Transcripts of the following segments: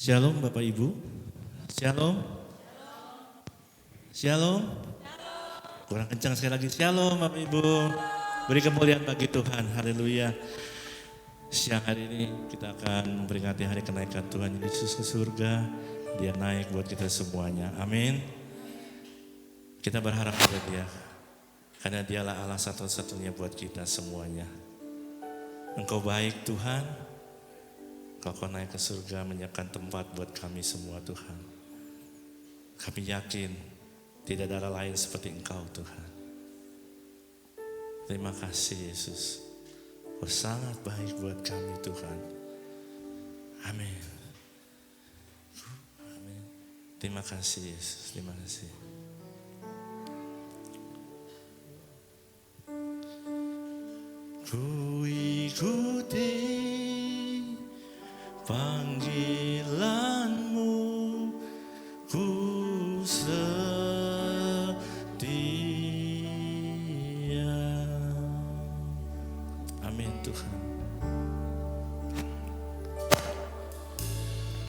Shalom Bapak Ibu. Shalom. Shalom. Kurang kencang sekali lagi. Shalom Bapak Ibu. Beri kemuliaan bagi Tuhan. Haleluya. Siang hari ini kita akan memperingati hari kenaikan Tuhan Yesus ke surga. Dia naik buat kita semuanya. Amin. Kita berharap pada Dia. Karena Dialah Allah satu-satunya buat kita semuanya. Engkau baik Tuhan. Kau naik ke surga menyiapkan tempat buat kami semua Tuhan. Kami yakin tidak ada Allah lain seperti Engkau Tuhan. Terima kasih Yesus. Kau sangat baik buat kami Tuhan. Amin. Amin. Terima kasih Yesus. Terima kasih. Ku ikuti panggilanmu, ku setia. Amin Tuhan.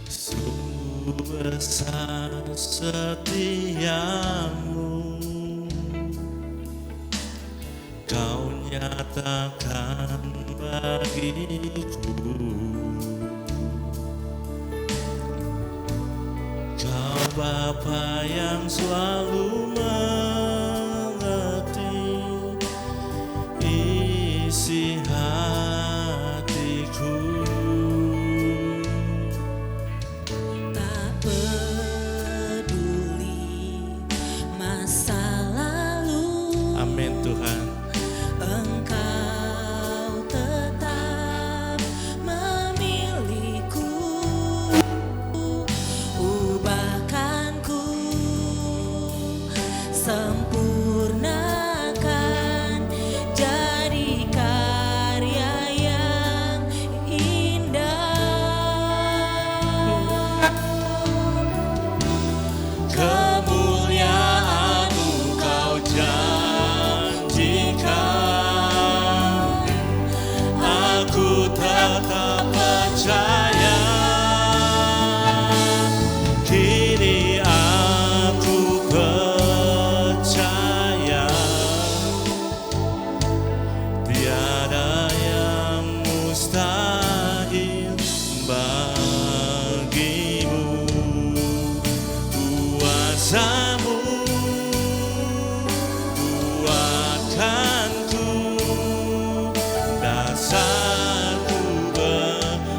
Sungguh besar setiamu, Kau nyatakan bagiku. Kau Bapa yang selalu mengerti isi hatiku. Tak peduli masa lalu. Amin Tuhan. Engkau tetap memilihku. Ubahkanku, sempurnakan, jadi karya yang indah. Kemuliaan-Mu Kau janjikan, aku tetap percaya. Kini aku percaya, tiada yang mustahil bagimu. Kuasa-Mu kuatkanku, dasarku berharap.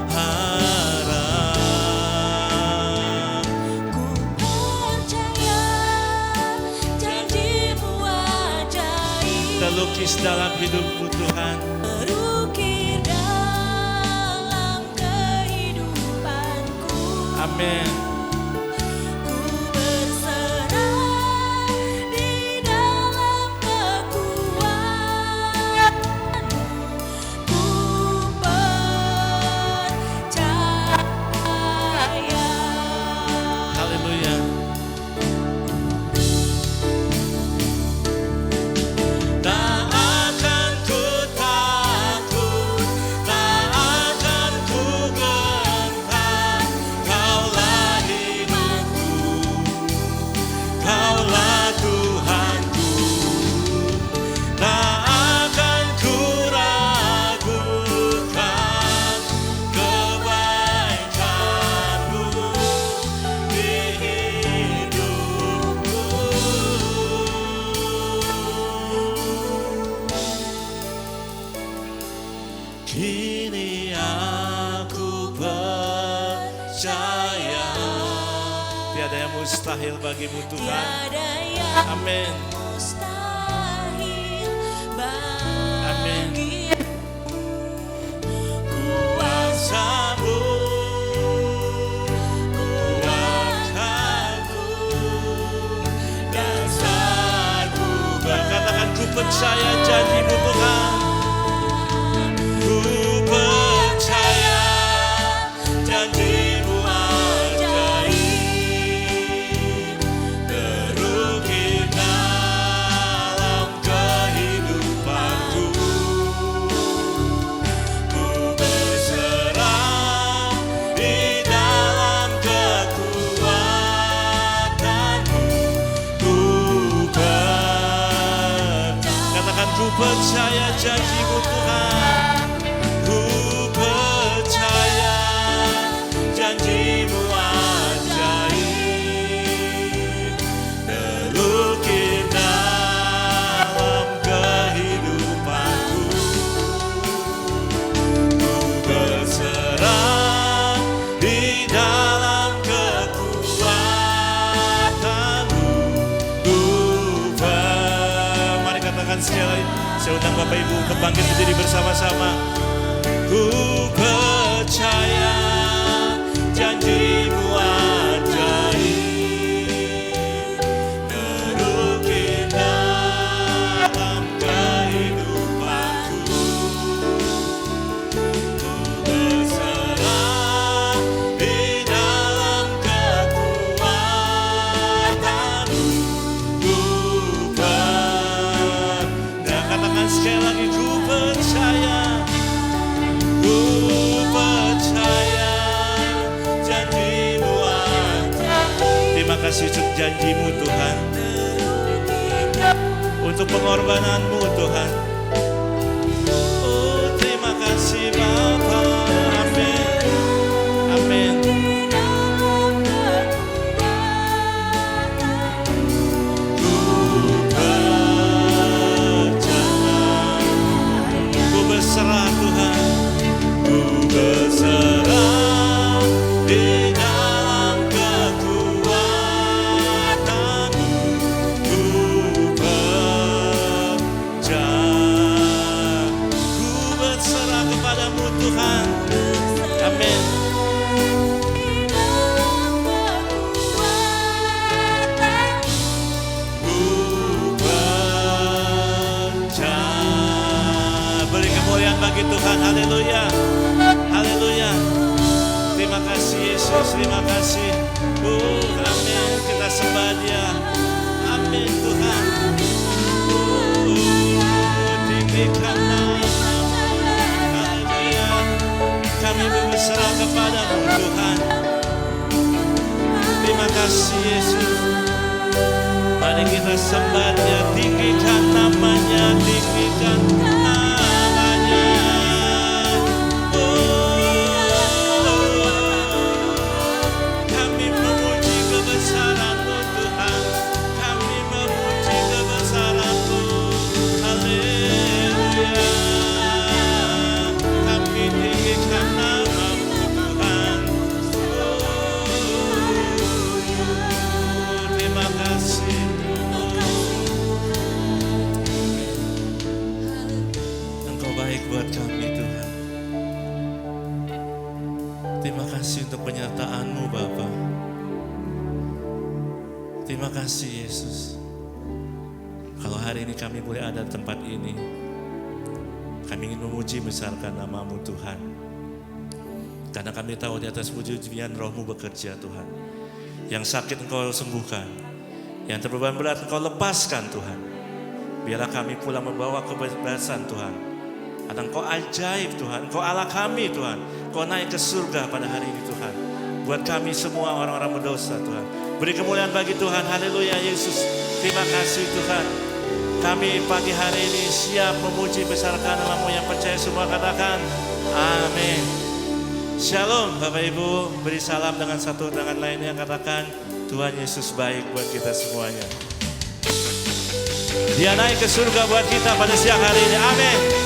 Ku percaya janji-Mu ajaib, Terlukis dalam hidupku Tuhan. terukir dalam kehidupanku. Amin. Ku berserah di dalam kekuatan-Mu. Ku percaya. Haleluya. Tak akan ku takut, tak akan ku gentar. Kaulah hidupku, Kaulah Tuhanku. Tak akan ku ragukan kebaikan-Mu di hidupku. Kini aku percaya, tiada yang mustahil bagimu Tuhan. Tiada yang Amin. mustahil Amin. bagimu. Kuasa-Mu kuatkanku, dasarku berkatakan ku percaya janji-Mu Tuhan. Ku percaya janji-Mu ajaib, terukir dalam kehidupanku. Ku berserah di dalam Ku percaya janji-Mu Tuhan. Ku percaya janji-Mu ajaib, terukir dalam kehidupanku. Ku berserah di dalam kekuatan-Mu. Mari katakan sekali lagi. Saya undang Bapak Ibu ke bangkit berdiri bersama-sama. Ku percaya janji-Mu ajaib, terukir dalam kehidupanku. Ku berserah di dalam kekuatan-Mu. Dan katakan sekali lagi, ku percaya. Ku percaya janji-Mu ajaib. Terima kasih untuk janji-Mu Tuhan, untuk pengorbanan-Mu Tuhan. Oh, terima kasih Bapa. Amin. Amin. Ku percaya, ku berserah Tuhan. Ku berserah di dalam kekuatan-Mu. Ku percaya, ku berserah kepada-Mu Tuhan. Amin. Ku percaya. Beri kemuliaan bagi Tuhan. Haleluya. Haleluya. Terima kasih Yesus, terima kasih. Amin. Kita sembah Dia. Amin Tuhan. Tinggikan nama-Mu. Haleluya. Kami berserah kepada-Mu Tuhan. Terima kasih Yesus. Mari kita sembah Dia. Tinggikan namanya, tinggikan namanya. Kami memuji kebesaran-Mu Tuhan. Kami memuji kebesaran-Mu. Haleluya. Kami tinggikan nama-Mu Tuhan. Terima kasih. Engkau baik buat kami Tuhan. Terima kasih untuk penyertaan-Mu Bapa. Terima kasih Yesus. Kalau hari ini kami boleh ada di tempat ini, kami ingin memuji besarkan nama-Mu Tuhan. Karena kami tahu di atas puji-pujian Roh-Mu bekerja Tuhan. Yang sakit Engkau sembuhkan, yang terbeban berat Engkau lepaskan Tuhan. Biarlah kami pula membawa kebebasan Tuhan. Ada Engkau ajaib Tuhan, Engkau Allah kami Tuhan. Engkau naik ke surga pada hari ini Tuhan. Buat kami semua orang-orang berdosa Tuhan. Beri kemuliaan bagi Tuhan, haleluya Yesus. Terima kasih Tuhan. Kami pagi hari ini siap memuji besarkan nama-Mu. Yang percaya semua katakan amin. Shalom Bapak Ibu. Beri salam dengan satu dengan lainnya. Katakan Tuhan Yesus baik buat kita semuanya. Dia naik ke surga buat kita pada siang hari ini. Amin.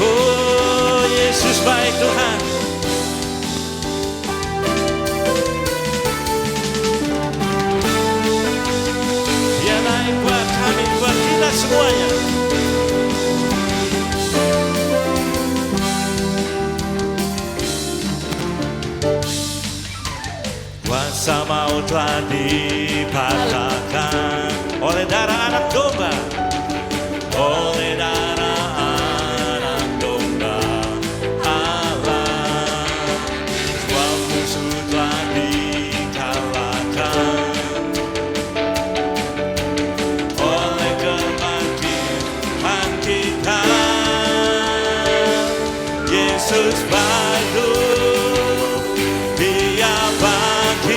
Oh Yesus baik Tuhan. Dia naik buat kami, buat kita semuanya. Kuasa maut telah dipatahkan oleh darah anak domba, oleh darah anak domba Allah. Semua musuh telah dikalahkan oleh kebangkitan kita. Yesus bangkit, Dia bangkit.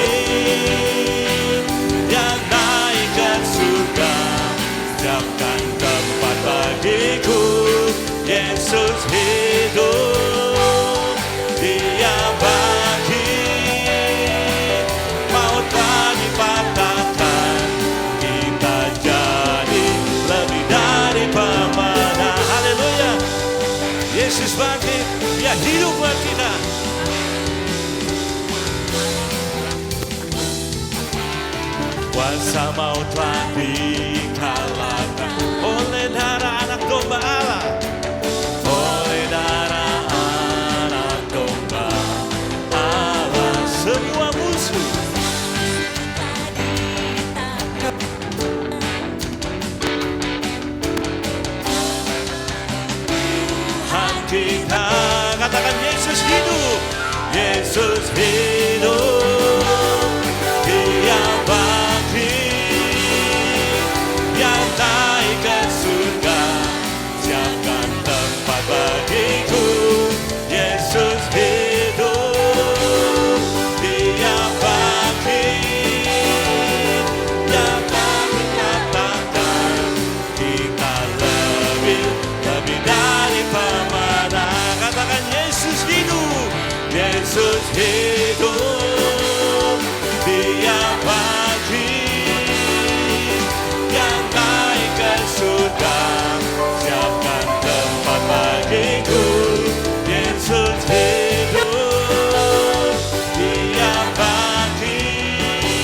Yesus hidup, Dia bangkit, maut telah dipatahkan, kita jadi lebih dari pemenang. Haleluya. Yesus bangkit, Dia hidup buat kita. Kuasa maut telah dikalahkan oleh darah anak domba Allah. Oleh darah anak domba Allah, semua musuh Tuhan kita. Katakan Yesus hidup, Yesus hidup, Dia bangkit, yang naik ke surga, siapkan tempat bagiku. Yesus hidup, Dia bangkit, yang naik katakan, kita lebih dari pemenang. Katakan Yesus hidup, Yesus hidup, Dia bangkit, yang naik ke surga, siapkan tempat bagiku. Yesus hidup, Dia bangkit,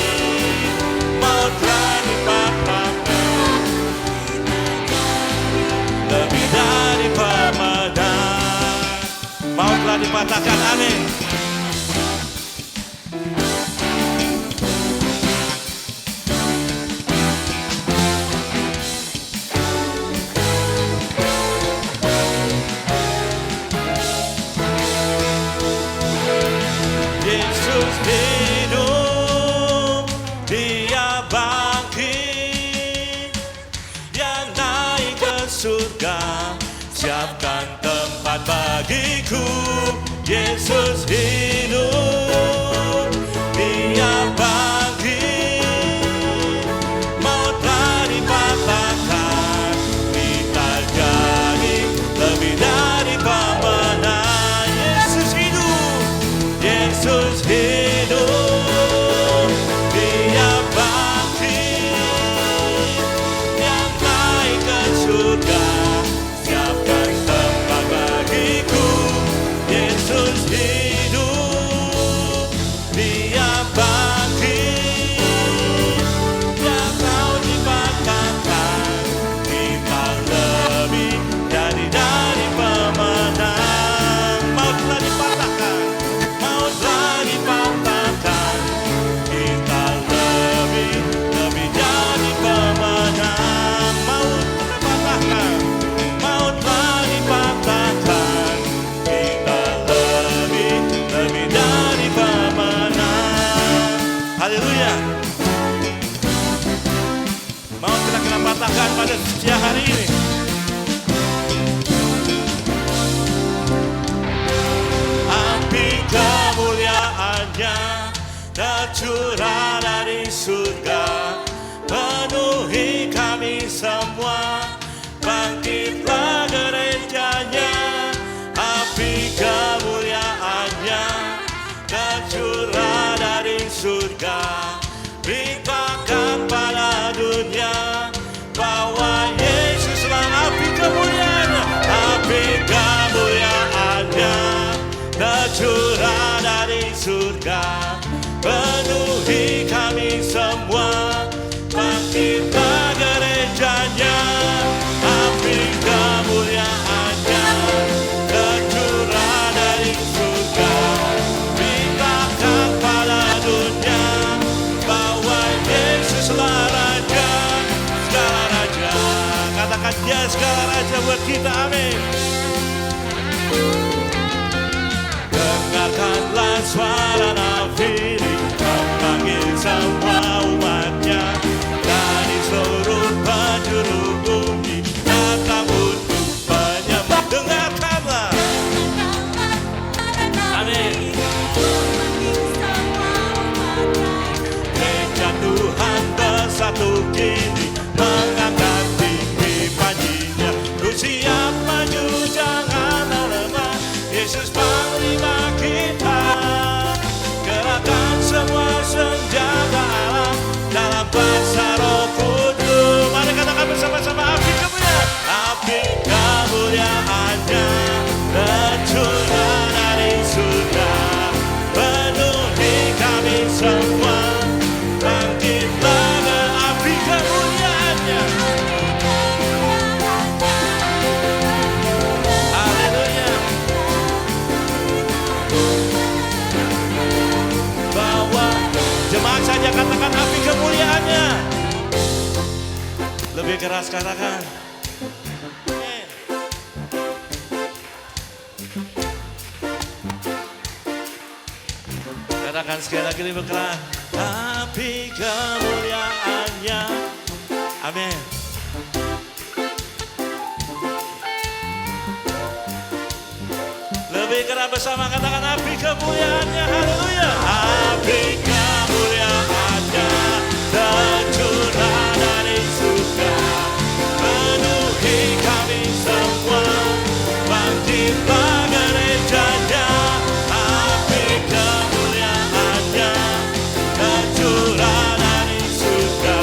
maut telah dipatahkan, lebih dari pemenang. Maut telah dipatahkan, amin. Yesus hidup, Dia bangkit, yang naik ke surga, siapkan tempat bagiku. Yesus hidup, Dia bangkit, maut telah dipatahkan, kita jadi lebih dari pemenang. Yesus hidup, Yesus hidup, Dia bangkit, yang naik ke surga, siapkan tempat bagiku. Yesus hidup, Dia bangkit, yang kau dipatahkan, kita lebih dari pemenang. Maut telah dipatahkan, maut telah dipatahkan, kita lebih dari pemenang. Maut dipatahkan, maut telah dipatahkan, kita lebih dari pemenang. Haleluya. Maut telah kita patahkan pada siang hari ini. Api kemuliaan-Nya tercurah dari surga, penuhi kami semua, bangkitlah gereja-Nya. Api kemuliaan-Nya tercurah dari surga, beritakan pada dunia bahwa Yesuslah api kemuliaan-Nya. Api kemuliaan-Nya tercurah dari surga, penuhi kami semua, bangkitlah gereja-Nya. Api kemuliaan-Nya tercurah dari surga, beritakan pada dunia bahwa Yesuslah Raja, segala Raja. Katakan Dia segala Raja buat kita, amin. Dengarkanlah suara nafiri, memanggil semua umat-Nya dari seluruh penjuru bumi, datang untuk menyembah. Dengarkanlah, amin. Gereja Tuhan bersatu kini, mengangkat tinggi panjinya, ku siap maju kuasa Roh Kudus. Mari katakan bersama-sama, api kemuliaan. Api kemuliaannya tercurah dari surga, penuhi kami semua. Bangkitlah dengan api kemuliaannya. Haleluya. Bawa jemaat saja katakan api kemuliaannya. Lebih keras katakan. Katakan sekali lagi lebih keras. Api kemuliaannya. Amin. Lebih keras bersama katakan api kemuliaannya. Haleluya. Api kemuliaannya tercurah dari surga, penuhi kami semua. Bangkitlah gerejanya. Api kemuliaannya tercurah dari surga,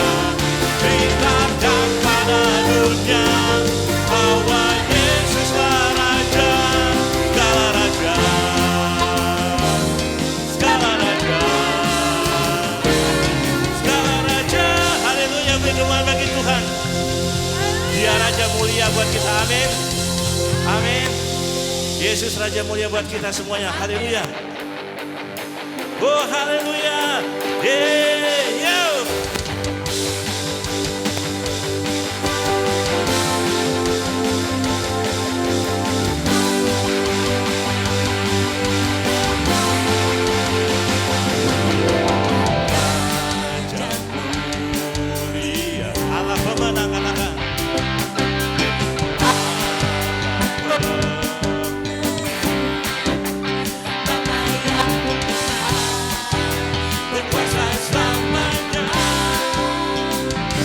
beritakan pada dunia bahwa Yesuslah Raja, segala raja, segala raja, segala raja. Haleluya, beri kemuliaan bagi Tuhan. Dia Raja mulia buat kita, amin. Amin. Yesus Raja mulia buat kita semuanya. Haleluya. Oh, haleluya. Yeah, yo. Raja mulia, Allah pemenang, katakan. Berkuasa selamanya.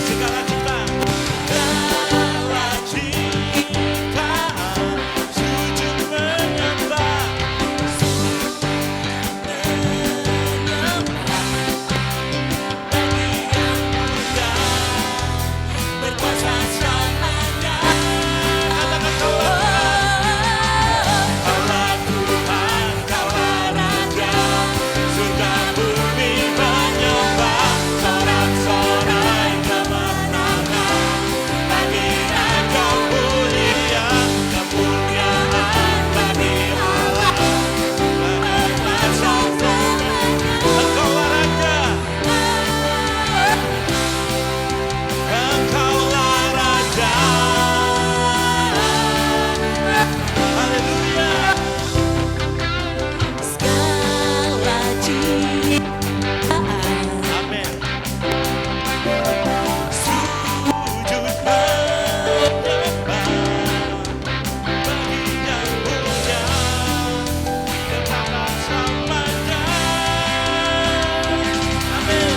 Segala ciptaan, segala ciptaan sujud menyembah. Berkuasa selamanya. Katakan Kaulah Tuhan, Kaulah Raja, surga bumi menyembah. Sorak-sorai kemenangan bagi Raja mulia, kemuliaan bagi Allah. Berkuasa selamanya. Engkaulah Raja, Engkaulah Raja. Haleluya. Segala ciptaan Amin. Sujud menyembah bagi yang mulia, kekal selamanya. Amin.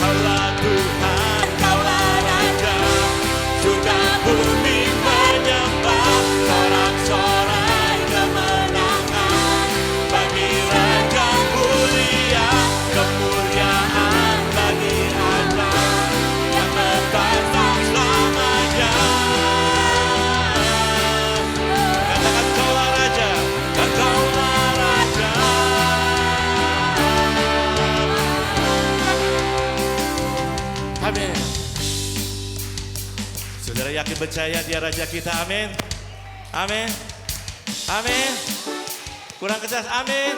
Kaulah Tuhan, Kaulah Raja, surga bumi menyembah. Sorak-sorai kemenangan bagi Raja mulia, kemuliaan bagi Allah yang bertahta selamanya. Katakan Kaulah Raja, Engkaulah Raja. Amin. Saudara yakin percaya Dia Raja kita, amin. Amin. Amin. Kurang keras, amin.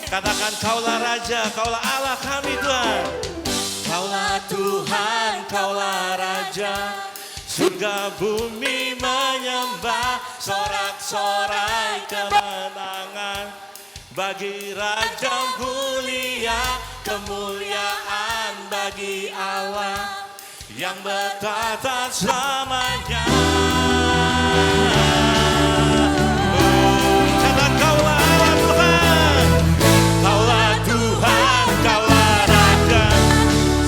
Katakan Kaulah Raja, Kaulah Allah kami Tuhan. Kaulah Tuhan, Kaulah Raja, surga bumi menyembah. Sorak-sorai kemenangan bagi Raja mulia, kemuliaan bagi Allah yang bertahta selamanya. Kata Kaulah Allah Tuhan, Kaulah Tuhan, Kaulah Raja,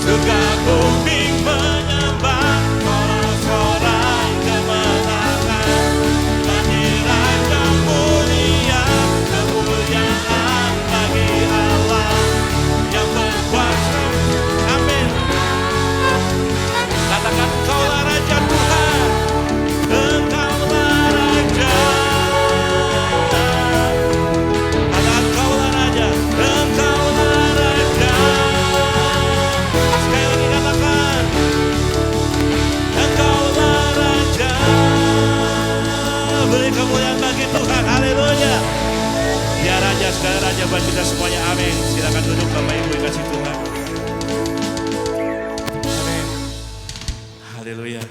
surga bumi menyembah. Sorak-sorai kemenangan bagi Raja mulia, kemuliaan bagi Allah yang berkuasa. Amin. beri kemuliaan bagi Tuhan. Haleluya. Dia Raja, segala Raja buat kita semuanya. Amin. Silakan duduk Bapak Ibu yang kasih Tuhan. Amin. Haleluya.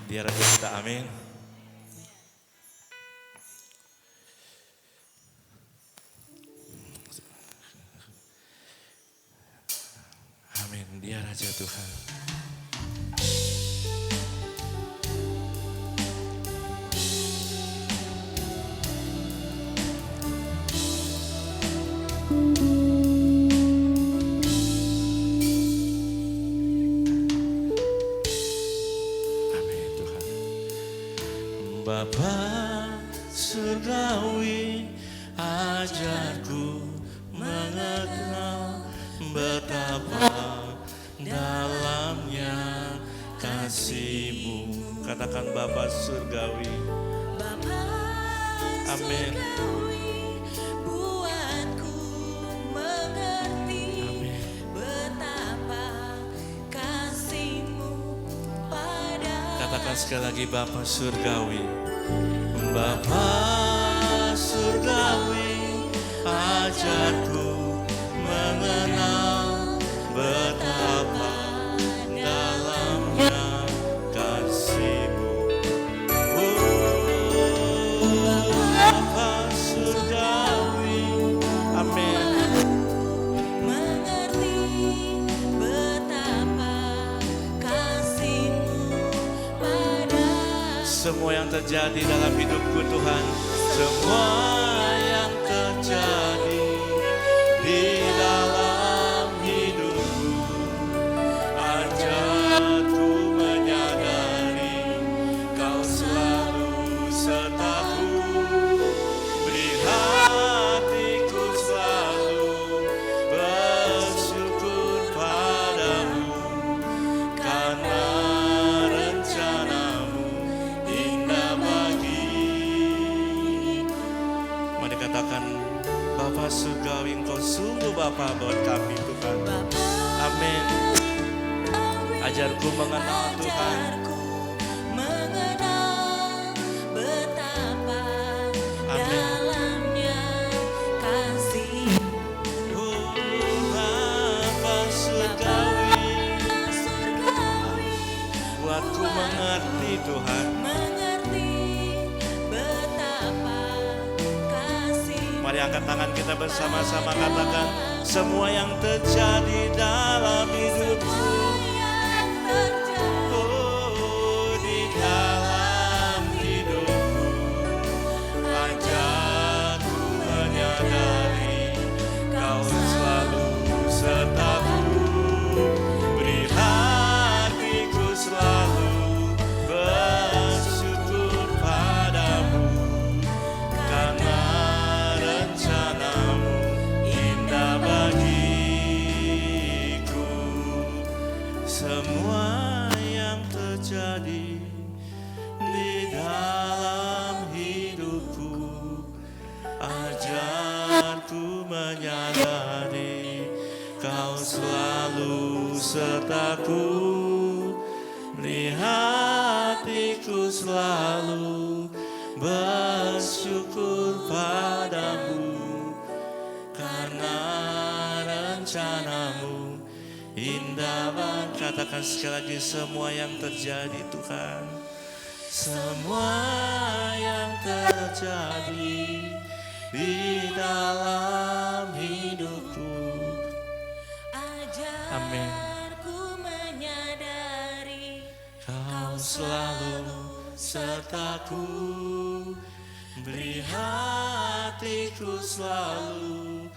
Dia Raja kita. Amin. Amin. Dia Raja Tuhan. Amin Tuhan. Bapa surgawi, ajarku mengenal betapa dalamnya kasih-Mu. Katakan Bapa surgawi. Bapa Amin. surgawi, buatku mengerti Amin. betapa kasih-Mu pada Katakan sekali lagi Bapa surgawi. Bapa surgawi, ajarku mengenal betapa dalamnya kasih-Mu. Oh, Bapa surgawi. Amin. mengerti betapa kasih-Mu pada Semua yang terjadi dalam hidupku Tuhan, semua yang terjadi di dalam hidupku, ajarku menyadari Kau selalu sertaku, beri hatiku selalu bersyukur padamu, karena rencanamu indah bagi. Mari katakan, Bapa surgawi, Engkau sungguh Bapa buat kami Tuhan. Amin. Ajarku mengenal Tuhan. ajarku mengenal betapa Amin. dalamnya kasih Oh, Bapa surgawi, surgawi, buatku mengerti Tuhan. mengerti betapa kasih Mari angkat tangan kita bersama-sama katakan, semua yang terjadi dalam hidupku, yang terjadi oh di dalam hidupku, ajarku menyadari Kau selalu sertaku, beri hatiku selalu bersyukur padamu, karena rencanamu indah bagiku. Semua yang terjadi di dalam hidupku, ajarku menyadari Kau selalu sertaku, beri hatiku selalu bersyukur padamu, karena rencanamu indah banget. Katakan sekali lagi, semua yang terjadi Tuhan, semua yang terjadi di dalam hidupku. Amin. ajarku menyadari Kau selalu sertaku, beri hatiku selalu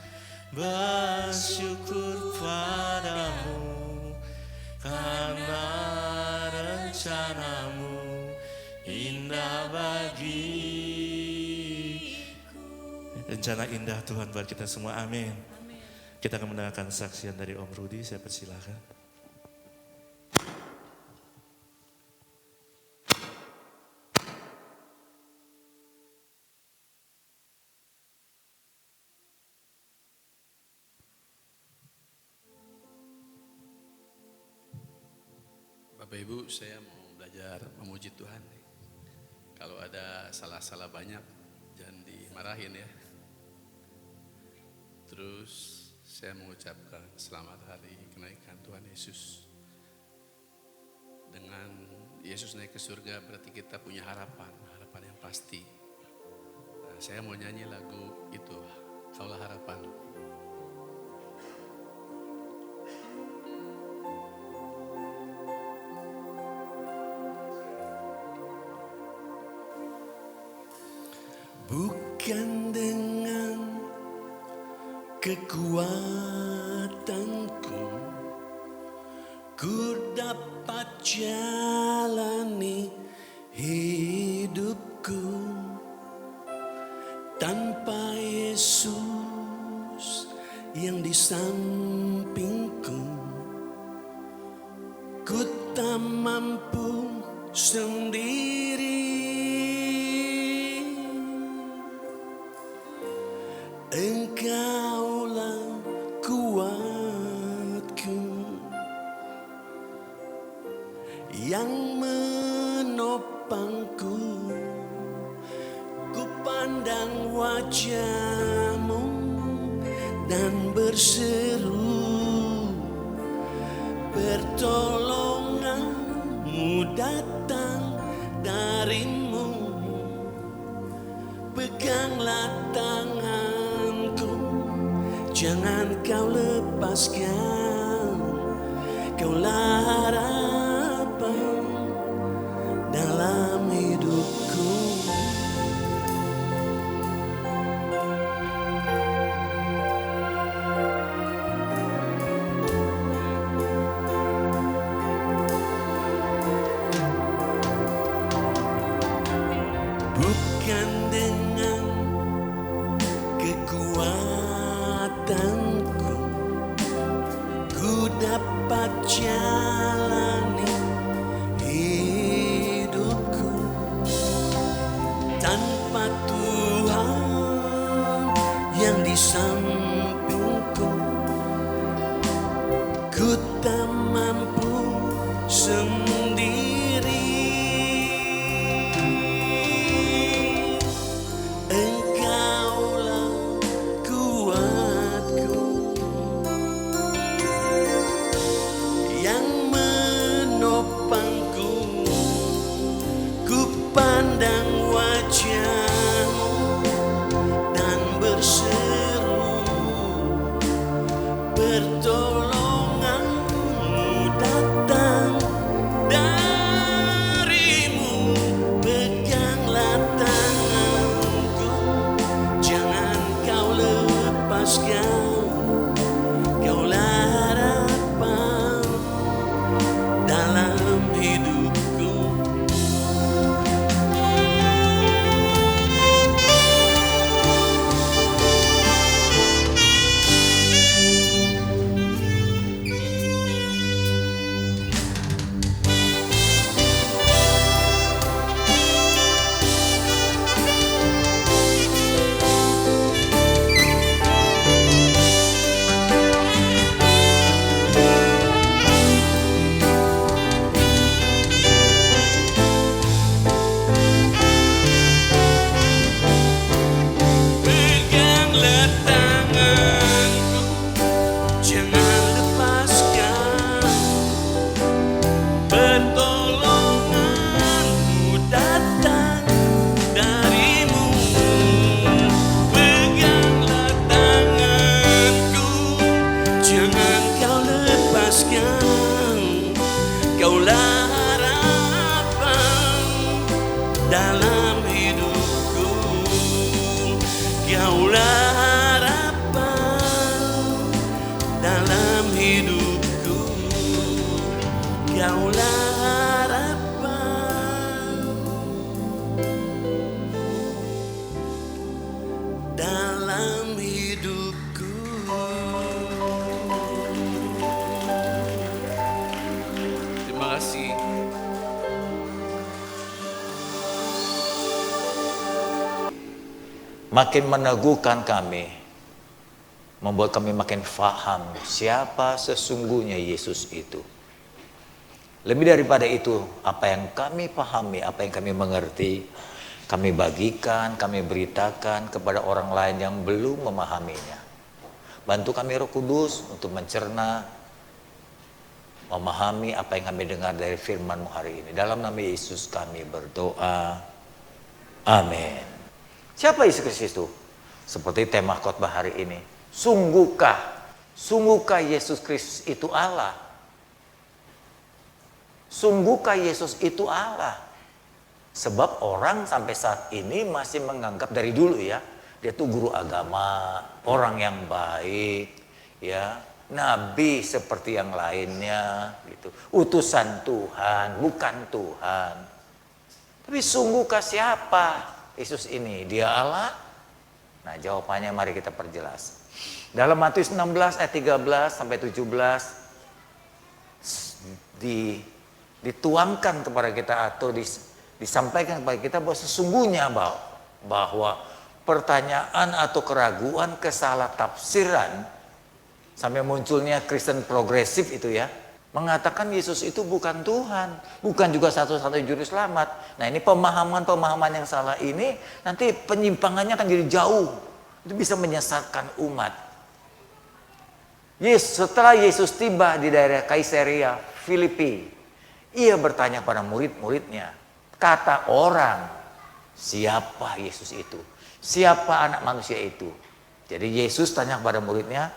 bersyukur padamu, karena rencanamu indah bagiku. Rencana indah Tuhan buat kita semua, amin. Kita akan mendengarkan saksian dari Om Rudi, saya persilahkan. Bapak Ibu, saya mau belajar memuji Tuhan. Kalau ada salah-salah banyak, jangan dimarahin ya. Terus saya mengucapkan selamat hari kenaikan Tuhan Yesus. Dengan Yesus naik ke surga berarti kita punya harapan yang pasti. Nah, saya mau nyanyi lagu itu, Kaulah Harapan. Bukan dengan kekuatanku ku dapat jalani hidupku tanpa Yesus yang di sampingku. Ku tak mampu sendiri. Engkaulah kuatku yang menopangku. Ku pandang wajah-Mu dan berseru, pertolongan-Mu datang dari-Mu. Peganglah tanganku, jangan Kau lepaskan. Kaulah harapan dalam hidupku. Bukan dengan kekuatanku ku dapat jalani hidupku tanpa Tuhan yang di sampingku. Ku tak mampu sendiri. Engkaulah kuatku yang menopangku. Ku pandang wajah-Mu dan berseru, pertolongan-Mu datang dari-Mu. Peganglah tanganku, jangan Kau lepaskan. Kaulah harapan dalam hidupku. Peganglah tanganku, jangan lepaskan. Pertolongan-Mu datang dari-Mu. Peganglah tanganku, jangan Kau lepaskan. Kaulah harapan dalam hidupku. Kaulah harapan dalam hidupku. Kaulah harapan dalam hidupku. Terima kasih. Makin meneguhkan kami, membuat kami makin faham siapa sesungguhnya Yesus itu. Lebih daripada itu, apa yang kami pahami, apa yang kami mengerti, Kami bagikan, kami beritakan kepada orang lain yang belum memahaminya. Bantu kami Roh Kudus untuk mencerna, memahami apa yang kami dengar dari firman-Mu hari ini. Dalam nama Yesus kami berdoa. Amin. Siapa Yesus Kristus itu? Seperti tema khotbah hari ini. Sungguhkah Yesus Kristus itu Allah? Sungguhkah Yesus itu Allah? Sebab orang sampai saat ini masih menganggap dari dulu ya, dia tuh guru agama, orang yang baik, ya, nabi seperti yang lainnya, gitu. Utusan Tuhan, bukan Tuhan. Tapi sungguhkah siapa Yesus ini? Dia Allah? Nah, jawabannya mari kita perjelas. Dalam Matius 16 ayat 13 sampai 17 dituangkan kepada kita atau disampaikan kepada kita bahwa sesungguhnya bahwa pertanyaan atau keraguan, kesalah tafsiran sampai munculnya Kristen progresif itu ya, mengatakan Yesus itu bukan Tuhan, bukan juga satu-satunya juru selamat. Nah, ini pemahaman-pemahaman yang salah ini nanti penyimpangannya akan jadi jauh. Itu bisa menyesatkan umat. Setelah Yesus tiba di daerah Kaisarea Filipi, ia bertanya pada murid-muridnya, kata orang, siapa Yesus itu? Siapa anak manusia itu? Jadi Yesus tanya kepada muridnya,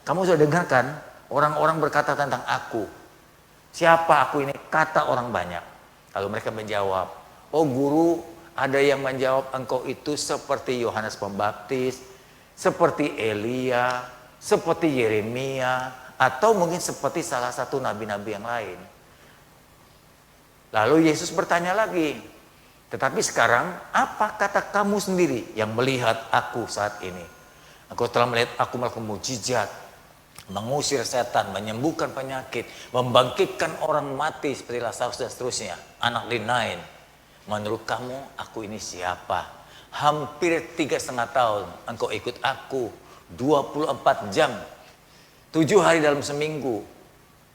kamu sudah dengarkan orang-orang berkata tentang aku. Siapa aku ini? Kata orang banyak. Lalu mereka menjawab, oh guru, ada yang menjawab engkau itu seperti Yohanes Pembaptis, seperti Elia, seperti Yeremia, atau mungkin seperti salah satu nabi-nabi yang lain. Lalu Yesus bertanya lagi, tetapi sekarang apa kata kamu sendiri yang melihat aku saat ini? Engkau telah melihat aku melakukan mujizat, mengusir setan, menyembuhkan penyakit, membangkitkan orang mati seperti Lazarus dan seterusnya, anak Linain. Menurut kamu aku ini siapa? Hampir 3,5 tahun engkau ikut aku, 24 jam, 7 hari dalam seminggu.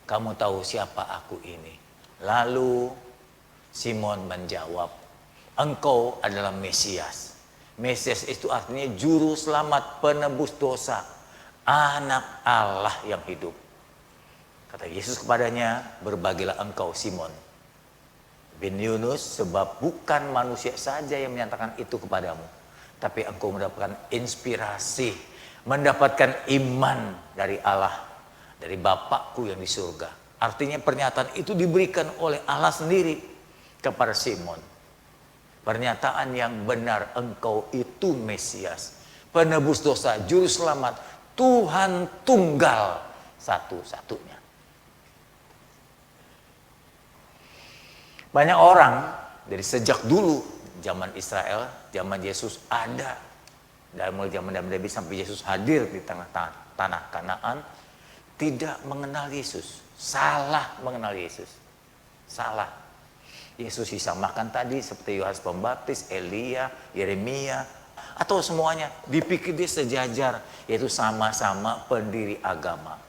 Kamu tahu siapa aku ini? Lalu Simon menjawab, engkau adalah Mesias. Mesias itu artinya juru selamat, penebus dosa, anak Allah yang hidup. Kata Yesus kepadanya, berbahagialah engkau Simon bin Yunus, sebab bukan manusia saja yang menyatakan itu kepadamu, tapi engkau mendapatkan inspirasi, mendapatkan iman dari Allah, dari Bapakku yang di surga. Artinya pernyataan itu diberikan oleh Allah sendiri kepada Simon. Pernyataan yang benar, engkau itu Mesias, penebus dosa, juru selamat, Tuhan tunggal satu-satunya. Banyak orang dari sejak dulu, zaman Israel, zaman Yesus ada, dari mulai zaman Nabi sampai Yesus hadir di tanah Kanaan, tidak mengenal Yesus, salah mengenal Yesus, salah. Yesus disamakan tadi seperti Yohanes Pembaptis, Elia, Yeremia, atau semuanya dipikir dia sejajar, yaitu sama-sama pendiri agama.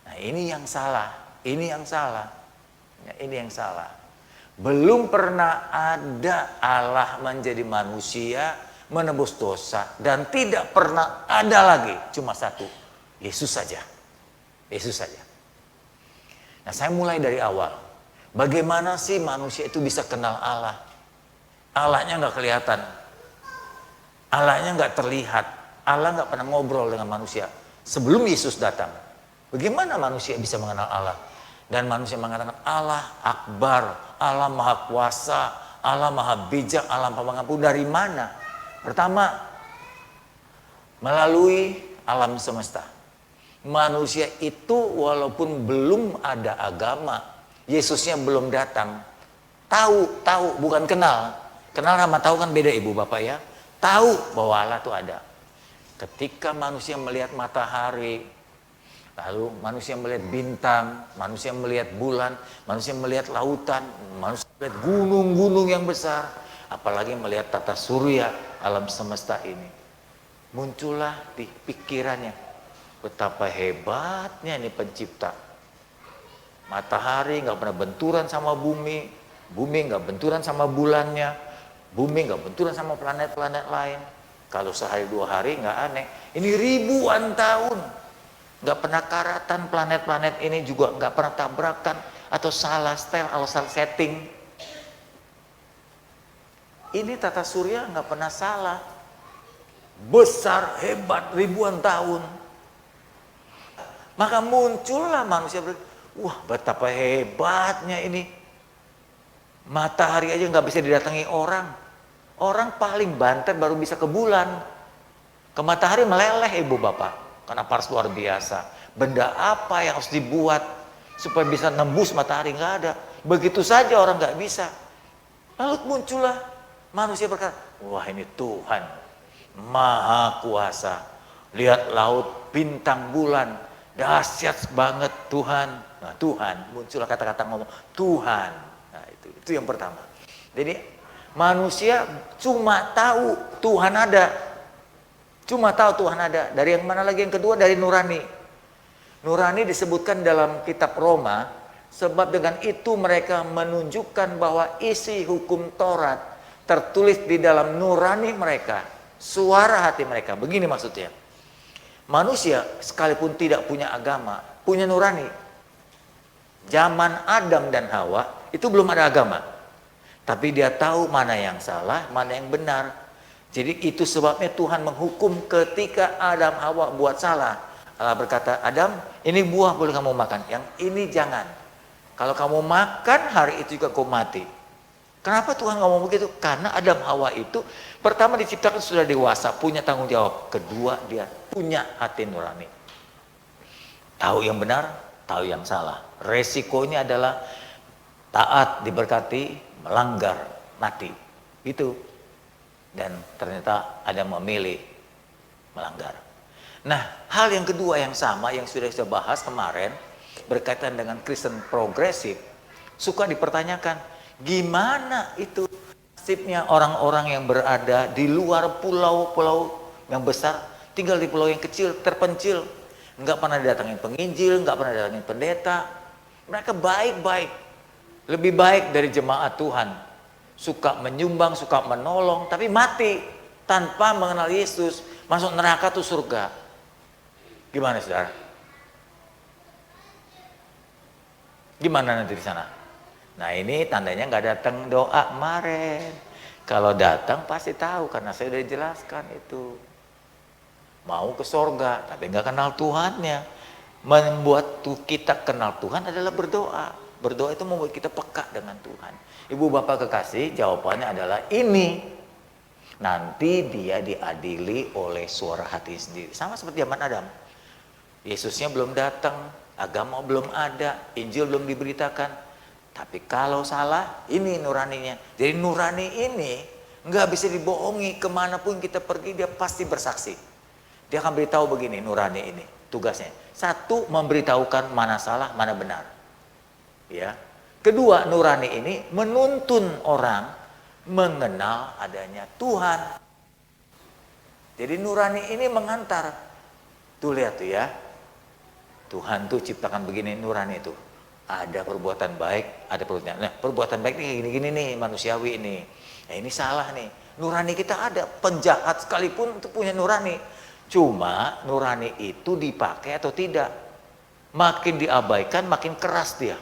Nah, ini yang salah, ini yang salah, ini yang salah. Belum pernah ada Allah menjadi manusia, menebus dosa, dan tidak pernah ada lagi, cuma satu, Yesus saja. Yesus saja. Nah, saya mulai dari awal. Bagaimana sih manusia itu bisa kenal Allah? Allahnya nggak kelihatan, Allahnya nggak terlihat, Allah nggak pernah ngobrol dengan manusia sebelum Yesus datang. Bagaimana manusia bisa mengenal Allah? Dan manusia mengatakan Allah Akbar, Allah Maha Kuasa, Allah Maha Bijak, Allah Maha Pengampun. Dari mana? Pertama, melalui alam semesta. Manusia itu walaupun belum ada agama, Yesusnya belum datang, tahu bukan kenal. Kenal sama tahu kan beda ibu bapak ya. Tahu bahwa Allah itu ada. Ketika manusia melihat matahari, lalu manusia melihat bintang, manusia melihat bulan, manusia melihat lautan, manusia melihat gunung-gunung yang besar, apalagi melihat tata surya alam semesta ini. Muncullah di pikirannya, betapa hebatnya ini pencipta. Matahari nggak pernah benturan sama bumi, bumi nggak benturan sama bulannya, Bumi nggak benturan sama planet-planet lain. Kalau sehari 2 hari nggak aneh. Ini ribuan tahun. Nggak pernah karatan planet-planet ini juga nggak pernah tabrakan atau salah setel atau salah setting. Ini tata surya nggak pernah salah. Besar, hebat, ribuan tahun. Maka muncullah manusia wah betapa hebatnya ini. Matahari aja nggak bisa didatangi orang. Orang paling banter baru bisa ke bulan. Ke matahari meleleh ibu bapak. Karena paras luar biasa. Benda apa yang harus dibuat supaya bisa nembus matahari? Nggak ada. Begitu saja orang nggak bisa. Lalu muncullah manusia berkata, wah ini Tuhan Maha Kuasa. Lihat laut, bintang, bulan, dahsyat banget Tuhan. Nah Tuhan, muncullah kata-kata ngomong Tuhan. Nah itu yang pertama. Jadi manusia cuma tahu Tuhan ada. Cuma tahu Tuhan ada. Dari yang mana lagi? Yang kedua dari nurani. Nurani disebutkan dalam kitab Roma, sebab dengan itu mereka menunjukkan bahwa isi hukum Taurat tertulis di dalam nurani mereka, suara hati mereka. Begini maksudnya. Manusia sekalipun tidak punya agama, punya nurani. Zaman Adam dan Hawa itu belum ada agama. Tapi dia tahu mana yang salah, mana yang benar. Jadi itu sebabnya Tuhan menghukum ketika Adam Hawa buat salah. Allah berkata, Adam, ini buah boleh kamu makan, yang ini jangan. Kalau kamu makan, hari itu juga kau mati. Kenapa Tuhan ngomong begitu? Karena Adam Hawa itu pertama diciptakan sudah dewasa, punya tanggung jawab. Kedua, dia punya hati nurani. Tahu yang benar, tahu yang salah. Resikonya adalah taat diberkati, melanggar mati. Itu. Dan ternyata ada memilih melanggar. Nah, hal yang kedua yang sama yang sudah saya bahas kemarin berkaitan dengan Kristen progresif, suka dipertanyakan, gimana itu nasibnya orang-orang yang berada di luar pulau-pulau yang besar, tinggal di pulau yang kecil, terpencil, nggak pernah didatangin penginjil, nggak pernah didatangin pendeta. Mereka baik-baik, lebih baik dari jemaat Tuhan. Suka menyumbang, suka menolong, tapi mati tanpa mengenal Yesus. Masuk neraka tuh surga. Gimana saudara? Gimana nanti di sana? Nah ini tandanya nggak datang doa kemarin. Kalau datang pasti tahu karena saya udah jelaskan itu. Mau ke surga tapi nggak kenal Tuhannya. Membuat kita kenal Tuhan adalah berdoa. Berdoa itu membuat kita peka dengan Tuhan. Ibu bapak kekasih, jawabannya adalah ini. Nanti dia diadili oleh suara hati sendiri. Sama seperti zaman Adam. Yesusnya belum datang, agama belum ada, Injil belum diberitakan. Tapi kalau salah, ini nuraninya. Jadi nurani ini nggak bisa dibohongi. Kemanapun kita pergi, dia pasti bersaksi. Dia akan beritahu begini, nurani ini. Tugasnya. Satu, memberitahukan mana salah, mana benar. Ya. Kedua, nurani ini menuntun orang mengenal adanya Tuhan. Jadi nurani ini mengantar. Tuh lihat tuh ya. Tuhan tuh ciptakan begini nurani itu. Ada perbuatan baik, ada perbuatan. Nah, perbuatan baik ini gini-gini nih, manusiawi ini. Nah, ini salah nih. Nurani kita ada. Penjahat sekalipun itu punya nurani. Cuma nurani itu dipakai atau tidak. Makin diabaikan, makin keras dia.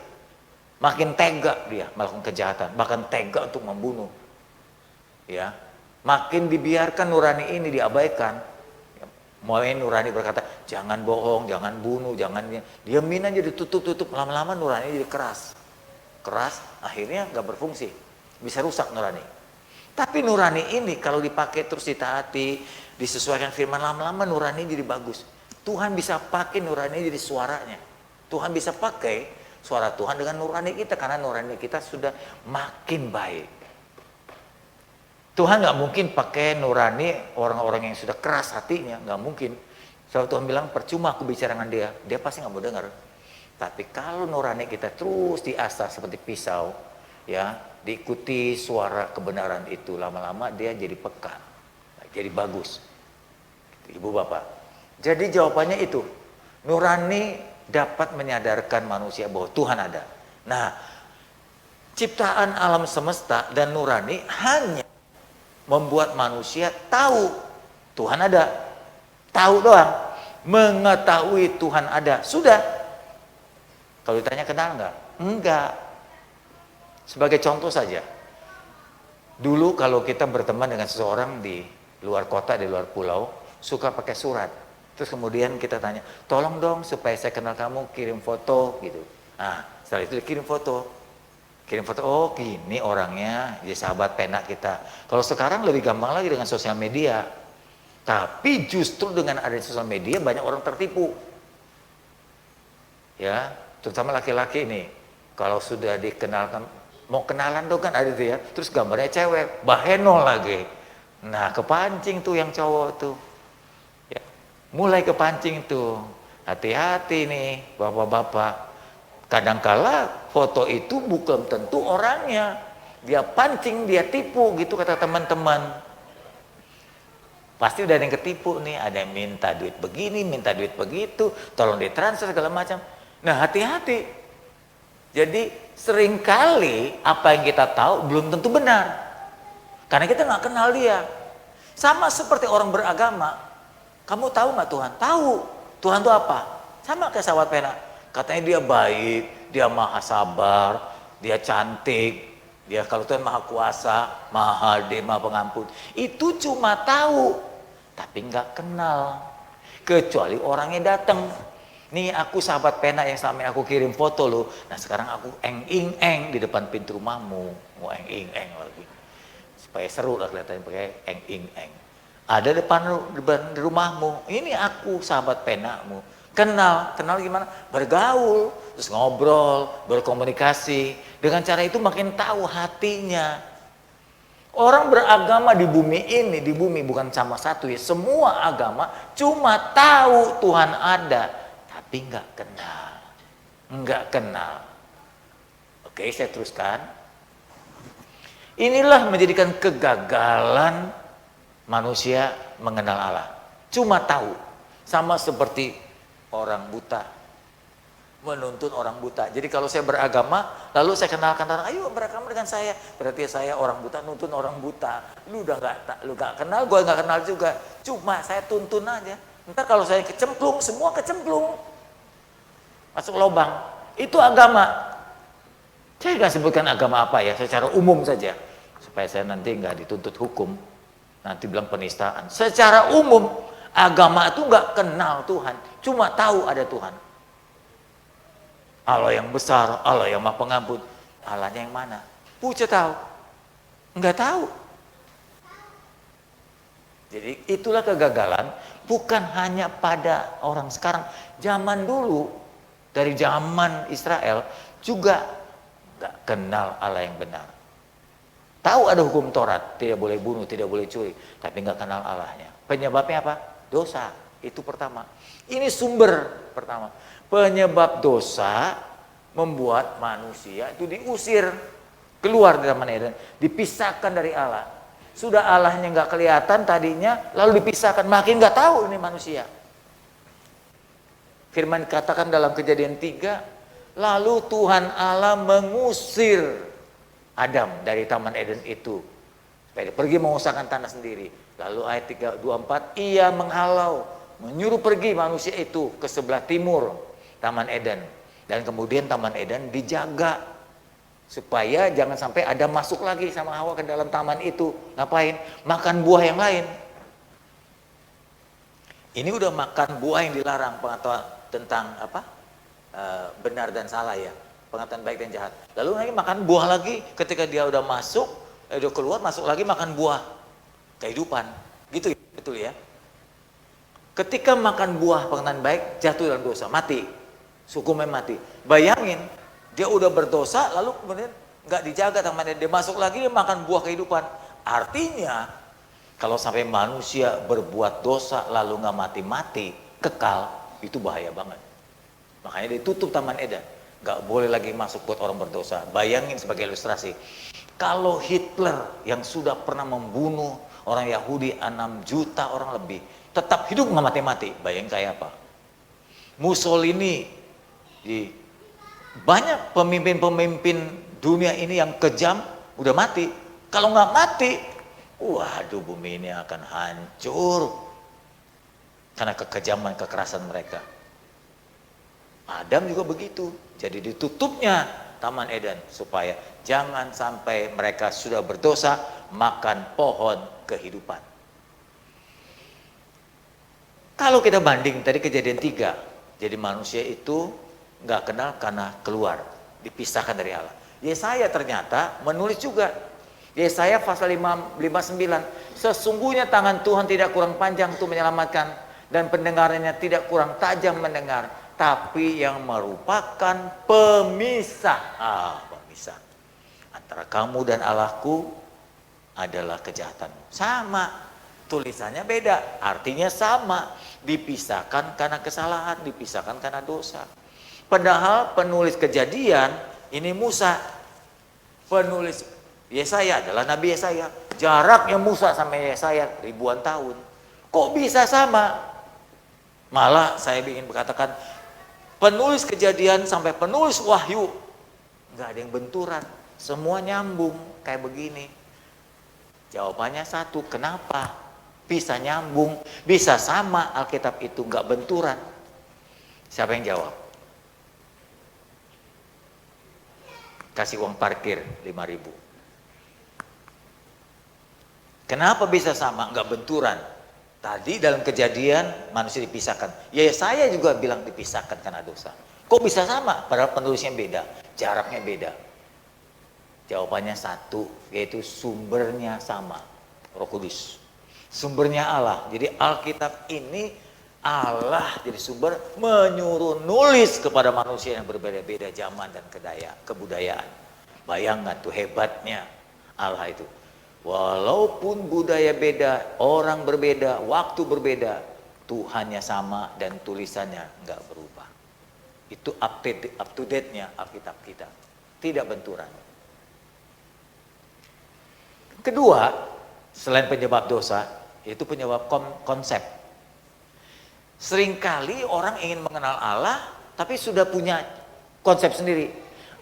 Makin tega dia melakukan kejahatan, bahkan tega untuk membunuh. Ya, makin dibiarkan nurani ini diabaikan. Mulai nurani berkata, jangan bohong, jangan bunuh, jangan diamin aja, ditutup-tutup. Lama-lama nurani jadi keras, akhirnya nggak berfungsi, bisa rusak nurani. Tapi nurani ini kalau dipakai terus ditaati, disesuaikan firman, lama-lama nurani jadi bagus. Tuhan bisa pakai nurani jadi suaranya. Tuhan bisa pakai suara Tuhan dengan nurani kita karena nurani kita sudah makin baik. Tuhan nggak mungkin pakai nurani orang-orang yang sudah keras hatinya, nggak mungkin. Soalnya Tuhan bilang percuma aku bicara dengan dia pasti nggak mau dengar. Tapi kalau nurani kita terus diasah seperti pisau, ya diikuti suara kebenaran itu, lama-lama dia jadi peka, jadi bagus. Ibu bapak. Jadi jawabannya itu, nurani dapat menyadarkan manusia bahwa Tuhan ada. Nah, ciptaan alam semesta dan nurani hanya membuat manusia tahu Tuhan ada. Tahu doang. Mengetahui Tuhan ada. Sudah. Kalau ditanya kenal nggak? Enggak. Sebagai contoh saja. Dulu kalau kita berteman dengan seseorang di luar kota, di luar pulau, suka pakai surat. Terus kemudian kita tanya, tolong dong supaya saya kenal kamu, kirim foto gitu. Nah, setelah itu dikirim foto. Kirim foto, oh gini orangnya, jadi sahabat pena kita. Kalau sekarang lebih gampang lagi dengan sosial media. Tapi justru dengan adanya sosial media banyak orang tertipu. Ya, terutama laki-laki nih. Kalau sudah dikenalkan, mau kenalan dong kan ada itu ya. Terus gambarnya cewek, baheno lagi. Nah, kepancing tuh yang cowok tuh. Ya, mulai kepancing tuh. Hati-hati nih, bapak-bapak. Kadangkala foto itu bukan tentu orangnya. Dia pancing, dia tipu gitu kata teman-teman. Pasti udah ada yang ketipu nih, ada yang minta duit begini, minta duit begitu, tolong ditransfer segala macam. Nah, hati-hati. Jadi seringkali apa yang kita tahu belum tentu benar. Karena kita nggak kenal dia. Sama seperti orang beragama. Kamu tahu nggak Tuhan? Tahu. Tuhan itu apa? Sama kayak sahabat pena. Katanya dia baik, dia maha sabar, dia cantik, dia kalau Tuhan maha kuasa, maha hadir, maha pengampun. Itu cuma tahu, tapi nggak kenal. Kecuali orangnya datang. Nih aku sahabat pena yang selama ini aku kirim foto loh. Nah sekarang aku eng-ing-eng di depan pintu rumahmu. Mau eng-ing-eng lagi. Supaya seru lah kelihatannya pakai eng-ing-eng. Ada depan rumahmu. Ini aku sahabat penamu. Kenal gimana? Bergaul, terus ngobrol, berkomunikasi. Dengan cara itu makin tahu hatinya. Orang beragama di bumi ini, di bumi bukan sama satu ya. Semua agama cuma tahu Tuhan ada, tapi nggak kenal. Nggak kenal. Oke, saya teruskan. Inilah menjadikan kegagalan manusia mengenal Allah. Cuma tahu. Sama seperti orang buta menuntun orang buta. Jadi kalau saya beragama lalu saya kenalkan orang, ayo beragama dengan saya, berarti saya orang buta nuntun orang buta. Lu nggak kenal, gue nggak kenal juga, cuma saya tuntun aja. Ntar kalau saya kecemplung, semua kecemplung masuk lubang. Itu agama. Saya nggak sebutkan agama apa ya, secara umum saja supaya saya nanti nggak dituntut hukum, nanti bilang penistaan. Secara umum agama itu nggak kenal Tuhan, cuma tahu ada Tuhan. Allah yang besar, Allah yang maha pengampun. Allahnya yang mana? Puja tahu? Nggak tahu. Jadi itulah kegagalan, bukan hanya pada orang sekarang. Zaman dulu, dari zaman Israel, juga nggak kenal Allah yang benar. Tahu ada hukum Taurat, tidak boleh bunuh, tidak boleh curi, tapi nggak kenal Allahnya. Penyebabnya apa? Dosa, itu pertama. Ini sumber pertama. Penyebab dosa membuat manusia itu diusir keluar dari Taman Eden, dipisahkan dari Allah. Sudah Allahnya nggak kelihatan tadinya, lalu dipisahkan, makin nggak tahu ini manusia. Firman katakan dalam Kejadian 3, lalu Tuhan Allah mengusir Adam dari Taman Eden itu, supaya dia pergi mengusahakan tanah sendiri. Lalu ayat 24, ia menghalau, menyuruh pergi manusia itu ke sebelah timur Taman Eden. Dan kemudian Taman Eden dijaga supaya jangan sampai Adam masuk lagi sama Hawa ke dalam taman itu. Ngapain? Makan buah yang lain. Ini udah makan buah yang dilarang, pengetahuan tentang apa? Benar dan salah ya, pengetahuan baik dan jahat. Lalu lagi makan buah lagi, ketika dia udah masuk, udah keluar, masuk lagi makan buah kehidupan. Gitu ya, betul ya. Ketika makan buah pengetahuan baik, jatuh dalam dosa, mati. Hukumnya mati. Bayangin, dia udah berdosa, lalu kemudian nggak dijaga temannya, dia masuk lagi, dia makan buah kehidupan. Artinya, kalau sampai manusia berbuat dosa lalu nggak mati-mati, kekal, itu bahaya banget. Makanya ditutup Taman Eden, nggak boleh lagi masuk buat orang berdosa. Bayangin sebagai ilustrasi, kalau Hitler yang sudah pernah membunuh orang Yahudi 6 juta orang lebih, tetap hidup nggak mati-mati, bayangin kayak apa? Mussolini, banyak pemimpin-pemimpin dunia ini yang kejam udah mati. Kalau nggak mati, Waduh, bumi ini akan hancur karena kekejaman, kekerasan mereka. Adam juga begitu. Jadi ditutupnya Taman Eden supaya jangan sampai mereka sudah berdosa makan pohon kehidupan. Kalau kita banding tadi kejadian 3, jadi manusia itu nggak kenal karena keluar, dipisahkan dari Allah. Yesaya ternyata menulis juga. Yesaya pasal 59, sesungguhnya tangan Tuhan tidak kurang panjang untuk menyelamatkan, dan pendengarannya tidak kurang tajam mendengar, tapi yang merupakan pemisah. Pemisah antara kamu dan Allahku adalah kejahatanmu. Sama, tulisannya beda, artinya sama. Dipisahkan karena kesalahan, dipisahkan karena dosa. Padahal penulis Kejadian ini Musa, penulis Yesaya adalah Nabi Yesaya. Jaraknya Musa sama Yesaya ribuan tahun. Kok bisa sama? Malah saya ingin berkatakan, penulis Kejadian sampai penulis Wahyu nggak ada yang benturan, semua nyambung kayak begini. Jawabannya satu, kenapa bisa nyambung, bisa sama Alkitab itu nggak benturan? Siapa yang jawab? Kasih uang parkir 5.000. Kenapa bisa sama, nggak benturan? Tadi dalam Kejadian manusia dipisahkan. Ya saya juga bilang dipisahkan karena dosa. Kok bisa sama? Padahal penulisnya beda, jaraknya beda. Jawabannya satu, yaitu sumbernya sama, Roh Kudus. Sumbernya Allah. Jadi Alkitab ini Allah jadi sumber menyuruh nulis kepada manusia yang berbeda-beda zaman dan kebudayaan. Bayangkan tuh hebatnya Allah itu. Walaupun budaya beda, orang berbeda, waktu berbeda, Tuhannya sama dan tulisannya nggak berubah. Itu up to date-nya Alkitab kita. Tidak benturan. Kedua, selain penyebab dosa, itu penyebab konsep. Seringkali orang ingin mengenal Allah, tapi sudah punya konsep sendiri.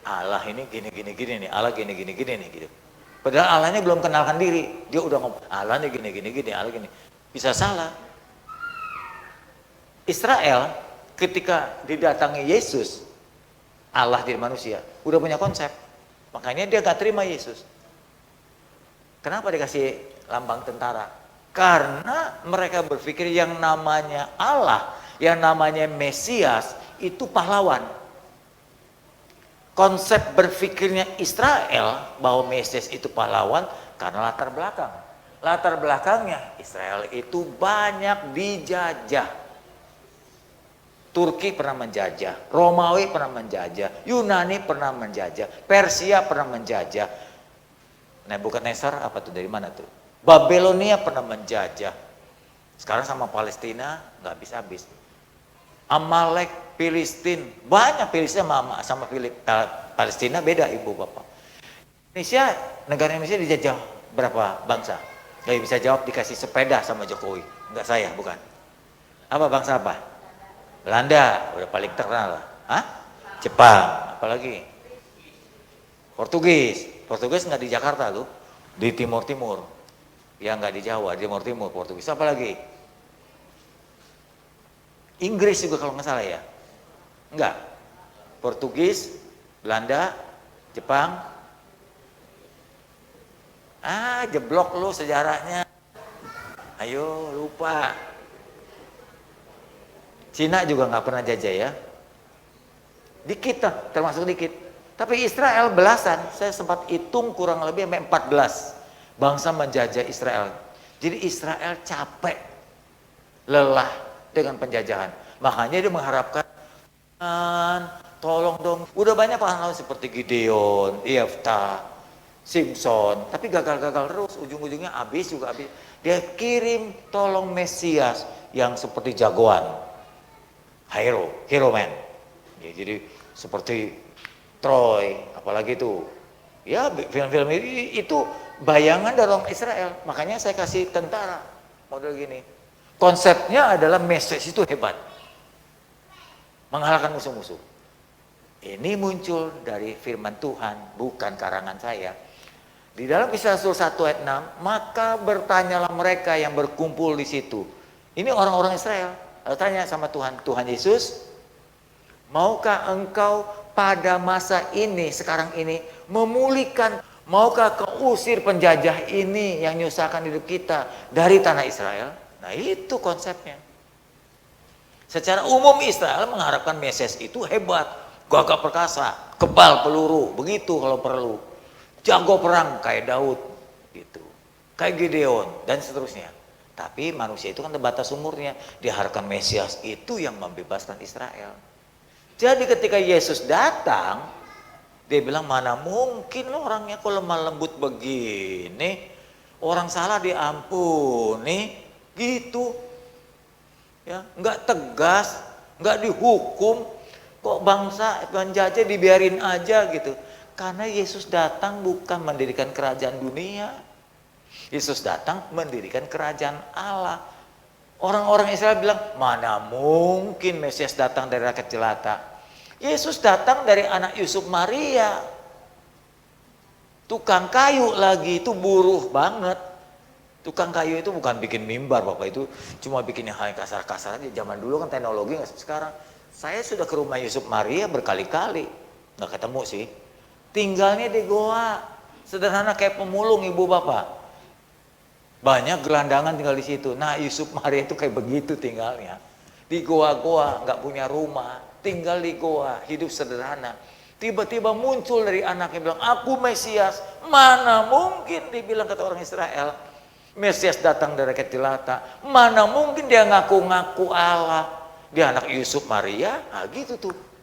Allah ini gini nih, Allah gini nih gitu. Padahal Allahnya belum kenalkan diri, dia udah ngomong Allahnya gini, Allah gini. Bisa salah. Israel ketika didatangi Yesus, Allah jadi manusia, udah punya konsep. Makanya dia gak terima Yesus. Kenapa dikasih lambang tentara? Karena mereka berpikir yang namanya Allah, yang namanya Mesias itu pahlawan. Konsep berpikirnya Israel bahwa Mesias itu pahlawan karena latar belakang. Latar belakangnya Israel itu banyak dijajah. Turki pernah menjajah, Romawi pernah menjajah, Yunani pernah menjajah, Persia pernah menjajah. Nebukadnezar apa tuh, dari mana tuh? Babilonia pernah menjajah. Sekarang sama Palestina nggak habis-habis. Amalek, Filistin, banyak Filistin sama Palestina beda ibu bapak. Indonesia, negara Indonesia dijajah berapa bangsa? Gak bisa jawab, dikasih sepeda sama Jokowi. Enggak saya, bukan. Apa bangsa apa? Belanda, udah paling terkenal. Jepang, apalagi? Portugis nggak di Jakarta tuh, di timur-timur. Ya nggak di Jawa, di timur-timur Portugis. Apa lagi? Inggris juga kalau nggak salah ya. Enggak. Portugis, Belanda, Jepang. Jeblok lu sejarahnya. Ayo lupa. Cina juga nggak pernah jajah ya. Dikit lah, termasuk dikit. Tapi Israel belasan. Saya sempat hitung kurang lebih sampai 14 bangsa menjajah Israel. Jadi Israel capek, lelah dengan penjajahan. Makanya dia mengharapkan, tolong dong. Udah banyak pahlawan seperti Gideon, Yefta, Simpson, tapi gagal-gagal terus. Ujung-ujungnya habis juga habis. Dia kirim tolong Mesias yang seperti jagoan, hero man. Ya, jadi seperti Troy, apalagi itu. Ya film-film itu bayangan dari orang Israel. Makanya saya kasih tentara model gini. Konsepnya adalah Mesias itu hebat, mengalahkan musuh-musuh. Ini muncul dari firman Tuhan, bukan karangan saya. Di dalam Kisah Rasul 1 ayat 6, maka bertanyalah mereka yang berkumpul di situ. Ini orang-orang Israel. Lalu tanya sama Tuhan, Tuhan Yesus, maukah engkau pada masa ini, sekarang ini, memulihkan, maukah kau usir penjajah ini yang menyusahkan hidup kita dari tanah Israel? Nah itu konsepnya. Secara umum Israel mengharapkan Mesias itu hebat, gagah perkasa, kebal peluru, begitu kalau perlu. Jago perang kayak Daud, gitu, kayak Gideon dan seterusnya. Tapi manusia itu kan terbatas umurnya. Diharapkan Mesias itu yang membebaskan Israel. Jadi ketika Yesus datang, dia bilang mana mungkin orangnya kok lemah lembut begini, orang salah diampuni, gitu, ya, nggak tegas, nggak dihukum, kok bangsa penjajah dibiarin aja gitu. Karena Yesus datang bukan mendirikan kerajaan dunia. Yesus datang mendirikan kerajaan Allah. Orang-orang Israel bilang, mana mungkin Mesias datang dari rakyat jelata. Yesus datang dari anak Yusuf Maria. Tukang kayu lagi, itu buruh banget. Tukang kayu itu bukan bikin mimbar, Bapak, itu cuma bikin yang hal kasar-kasar aja. Zaman dulu kan teknologi nggak seperti sekarang. Saya sudah ke rumah Yusuf Maria berkali-kali, nggak ketemu sih. Tinggalnya di goa, sederhana kayak pemulung ibu bapak. Banyak gelandangan tinggal di situ. Nah Yusuf Maria itu kayak begitu tinggalnya. Di goa-goa, nggak punya rumah, tinggal di goa, hidup sederhana. Tiba-tiba muncul dari anaknya bilang, aku Mesias. Mana mungkin dibilang kata orang Israel, Mesias datang dari rakyat jelata. Mana mungkin dia ngaku-ngaku Allah. Dia anak Yusuf Maria, nah gitu tuh.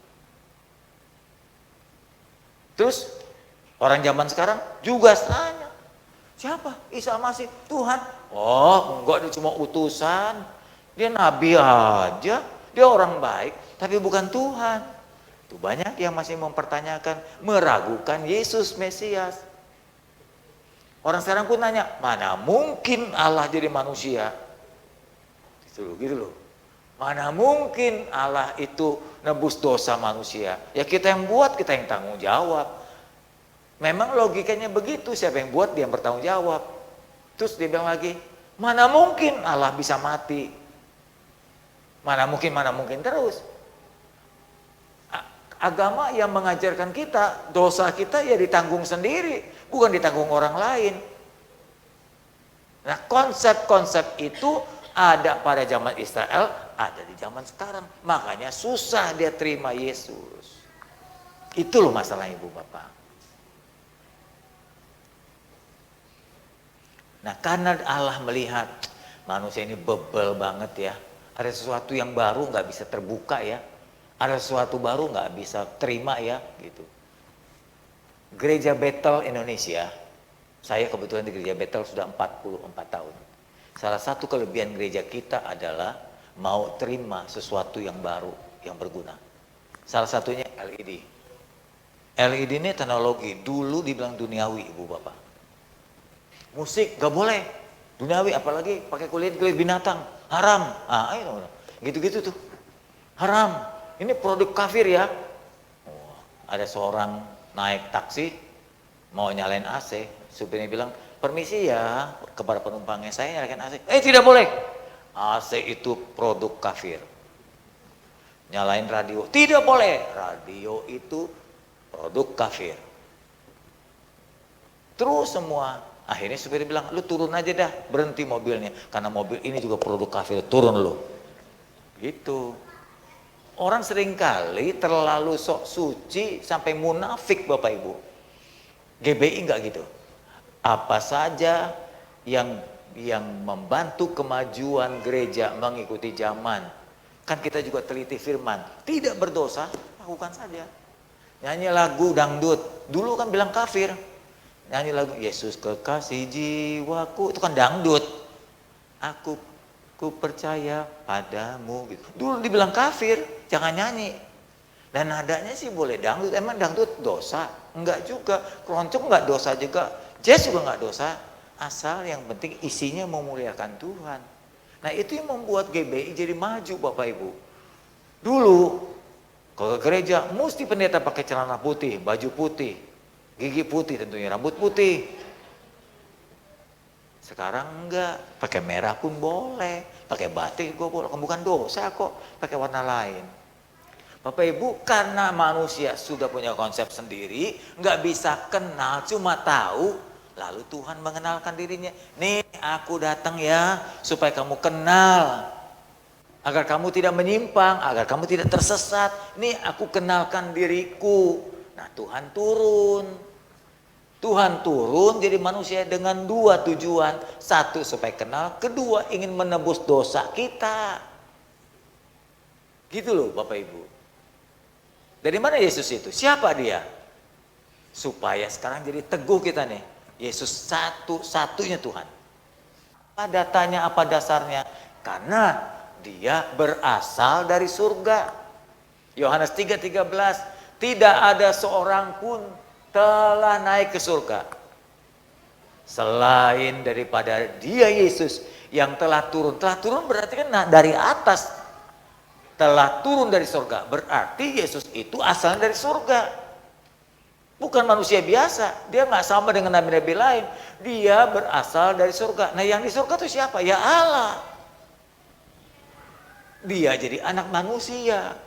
Terus orang zaman sekarang juga tanya, siapa? Isa Masih, Tuhan. Oh enggak, dia cuma utusan, dia nabi aja, dia orang baik, tapi bukan Tuhan. Itu banyak yang masih mempertanyakan, meragukan Yesus Mesias. Orang sekarang pun nanya, mana mungkin Allah jadi manusia? Gitu loh. Mana mungkin Allah itu nebus dosa manusia? Ya kita yang buat, kita yang tanggung jawab. Memang logikanya begitu, siapa yang buat dia yang bertanggung jawab. Terus dia bilang lagi, mana mungkin Allah bisa mati? Mana mungkin terus. Agama yang mengajarkan kita, dosa kita ya ditanggung sendiri, bukan ditanggung orang lain. Nah konsep-konsep itu ada pada zaman Israel, ada di zaman sekarang. Makanya susah dia terima Yesus. Itu loh masalah ibu bapak. Nah karena Allah melihat manusia ini bebel banget ya. Ada sesuatu yang baru nggak bisa terbuka ya. Ada sesuatu baru nggak bisa terima ya gitu. Gereja Bethel Indonesia, saya kebetulan di Gereja Bethel sudah 44 tahun. Salah satu kelebihan gereja kita adalah mau terima sesuatu yang baru, yang berguna. Salah satunya LED. LED ini teknologi, dulu dibilang duniawi ibu bapak. Musik gak boleh, duniawi apalagi pakai kulit binatang, haram. Ah, gitu-gitu tuh, haram. Ini produk kafir ya. Oh, ada seorang naik taksi, mau nyalain AC, supirnya bilang, permisi ya kepada penumpangnya, saya nyalakan AC. Tidak boleh. AC itu produk kafir. Nyalain radio, tidak boleh. Radio itu produk kafir. Terus semua. Akhirnya supirnya bilang, lu turun aja dah, berhenti mobilnya. Karena mobil ini juga produk kafir, turun lu. Gitu. Orang seringkali terlalu sok suci sampai munafik Bapak Ibu. GBI enggak gitu. Apa saja yang membantu kemajuan gereja mengikuti zaman. Kan kita juga teliti firman, tidak berdosa, lakukan saja. Nyanyi lagu dangdut, dulu kan bilang kafir. Nyanyi lagu Yesus kekasih jiwaku, itu kan dangdut. Ku percaya padamu gitu. Dulu dibilang kafir, jangan nyanyi. Dan nadanya sih boleh dangdut, emang dangdut dosa? Enggak juga, keroncong enggak dosa juga, jazz juga enggak dosa. Asal yang penting isinya memuliakan Tuhan. Nah itu yang membuat GBI jadi maju Bapak Ibu. Dulu kalau ke gereja mesti pendeta pakai celana putih, baju putih, gigi putih tentunya, rambut putih. Sekarang enggak, pakai merah pun boleh, pakai batik gue boleh, bukan dosa kok, pakai warna lain. Bapak Ibu, karena manusia sudah punya konsep sendiri, nggak bisa kenal, cuma tahu, lalu Tuhan mengenalkan dirinya. Nih, aku datang ya, supaya kamu kenal, agar kamu tidak menyimpang, agar kamu tidak tersesat. Nih, aku kenalkan diriku. Nah, Tuhan turun. Tuhan turun jadi manusia dengan dua tujuan. Satu, supaya kenal. Kedua, ingin menebus dosa kita. Gitu loh Bapak Ibu. Dari mana Yesus itu? Siapa dia? Supaya sekarang jadi teguh kita nih. Yesus satu-satunya Tuhan. Apa datanya, apa dasarnya? Karena dia berasal dari surga. Yohanes 3:13. Tidak ada seorang pun telah naik ke surga selain daripada dia Yesus yang telah turun. Telah turun berarti kan dari atas. Telah turun dari surga. Berarti Yesus itu asalnya dari surga. Bukan manusia biasa. Dia nggak sama dengan nabi-nabi lain. Dia berasal dari surga. Nah, yang di surga itu siapa? Ya Allah. Dia jadi anak manusia.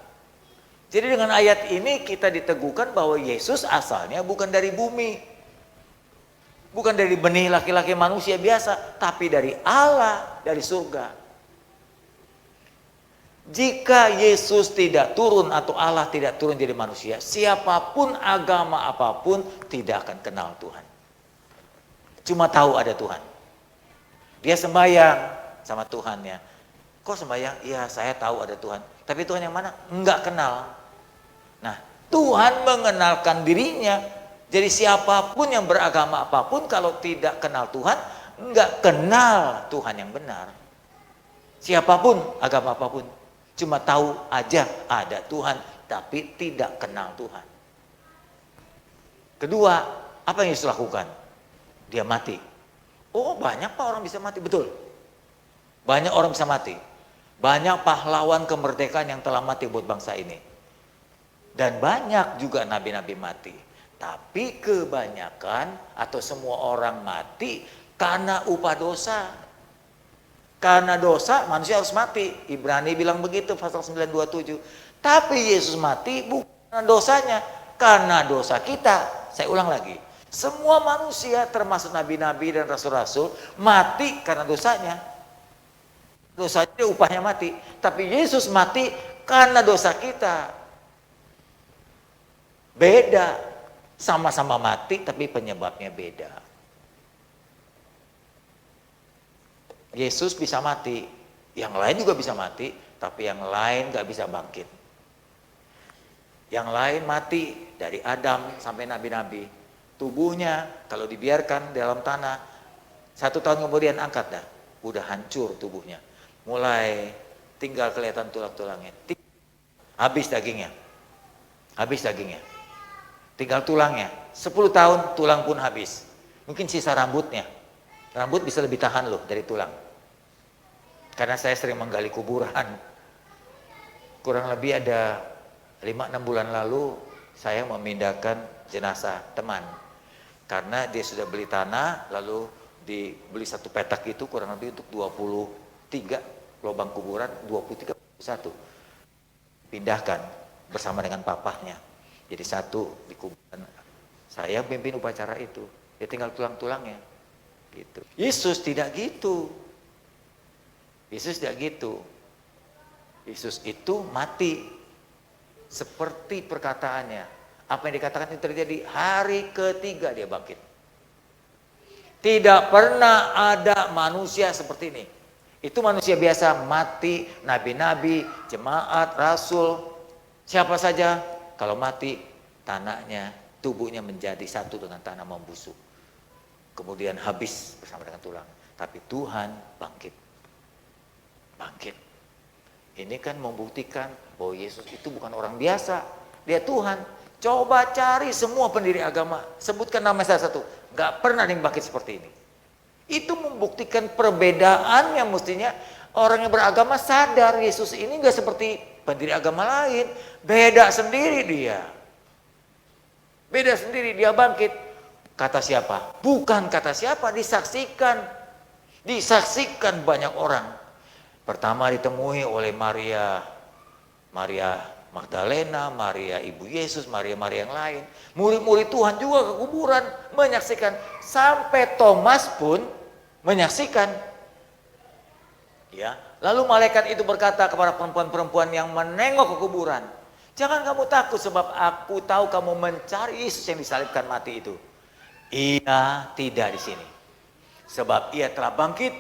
Jadi dengan ayat ini kita diteguhkan bahwa Yesus asalnya bukan dari bumi. Bukan dari benih laki-laki manusia biasa. Tapi dari Allah, dari surga. Jika Yesus tidak turun atau Allah tidak turun jadi manusia, siapapun agama apapun tidak akan kenal Tuhan. Cuma tahu ada Tuhan. Dia sembahyang sama Tuhannya. Kok sembahyang? Iya, saya tahu ada Tuhan. Tapi Tuhan yang mana? Enggak kenal. Nah, Tuhan mengenalkan dirinya. Jadi siapapun yang beragama apapun kalau tidak kenal Tuhan, enggak kenal Tuhan yang benar. Siapapun, agama apapun, cuma tahu aja ada Tuhan, tapi tidak kenal Tuhan. Kedua, apa yang Yesus lakukan? Dia mati. Oh, banyak Pak orang bisa mati, betul. Banyak orang bisa mati. Banyak pahlawan kemerdekaan yang telah mati buat bangsa ini. Dan banyak juga nabi-nabi mati. Tapi kebanyakan atau semua orang mati karena upah dosa. Karena dosa manusia harus mati. Ibrani bilang begitu pasal 9:27. Tapi Yesus mati bukan karena dosanya. Karena dosa kita. Saya ulang lagi. Semua manusia termasuk nabi-nabi dan rasul-rasul mati karena dosanya. Dosanya upahnya mati. Tapi Yesus mati karena dosa kita. Beda, sama-sama mati tapi penyebabnya beda. Yesus bisa mati, yang lain juga bisa mati, tapi yang lain gak bisa bangkit. Yang lain mati dari Adam sampai nabi-nabi. Tubuhnya kalau dibiarkan dalam tanah, 1 tahun kemudian angkat dah, udah hancur tubuhnya. Mulai tinggal kelihatan tulang-tulangnya, habis dagingnya. Tinggal tulangnya, 10 tahun tulang pun habis. Mungkin sisa rambutnya. Rambut bisa lebih tahan loh dari tulang. Karena saya sering menggali kuburan. Kurang lebih ada 5-6 bulan lalu saya memindahkan jenazah teman. Karena dia sudah beli tanah, lalu dibeli satu petak itu kurang lebih untuk 23 lubang kuburan, 23 satu. Pindahkan bersama dengan papahnya. Jadi satu di kuburan. Saya pimpin upacara itu. Ya tinggal tulang-tulangnya. Gitu. Yesus tidak gitu. Yesus tidak gitu. Yesus itu mati. Seperti perkataannya. Apa yang dikatakan itu terjadi. Hari ketiga dia bangkit. Tidak pernah ada manusia seperti ini. Itu manusia biasa mati. Nabi-nabi, jemaat, rasul. Siapa saja. Kalau mati, tanahnya, tubuhnya menjadi satu dengan tanah membusuk. Kemudian habis bersama dengan tulang. Tapi Tuhan bangkit. Bangkit. Ini kan membuktikan bahwa Yesus itu bukan orang biasa. Dia Tuhan. Coba cari semua pendiri agama. Sebutkan nama salah satu. Gak pernah ada yang bangkit seperti ini. Itu membuktikan perbedaan yang mestinya orang yang beragama sadar Yesus ini gak seperti pendiri agama lain. Beda sendiri dia. Beda sendiri dia bangkit. Kata siapa? Bukan kata siapa, disaksikan. Disaksikan banyak orang. Pertama ditemui oleh Maria Magdalena, Maria Ibu Yesus, Maria yang lain. Murid-murid Tuhan juga ke kuburan menyaksikan. Sampai Thomas pun menyaksikan. Ya, lalu malaikat itu berkata kepada perempuan-perempuan yang menengok ke kuburan, jangan kamu takut sebab aku tahu kamu mencari Yesus yang disalibkan mati itu. Ia tidak di sini. Sebab ia telah bangkit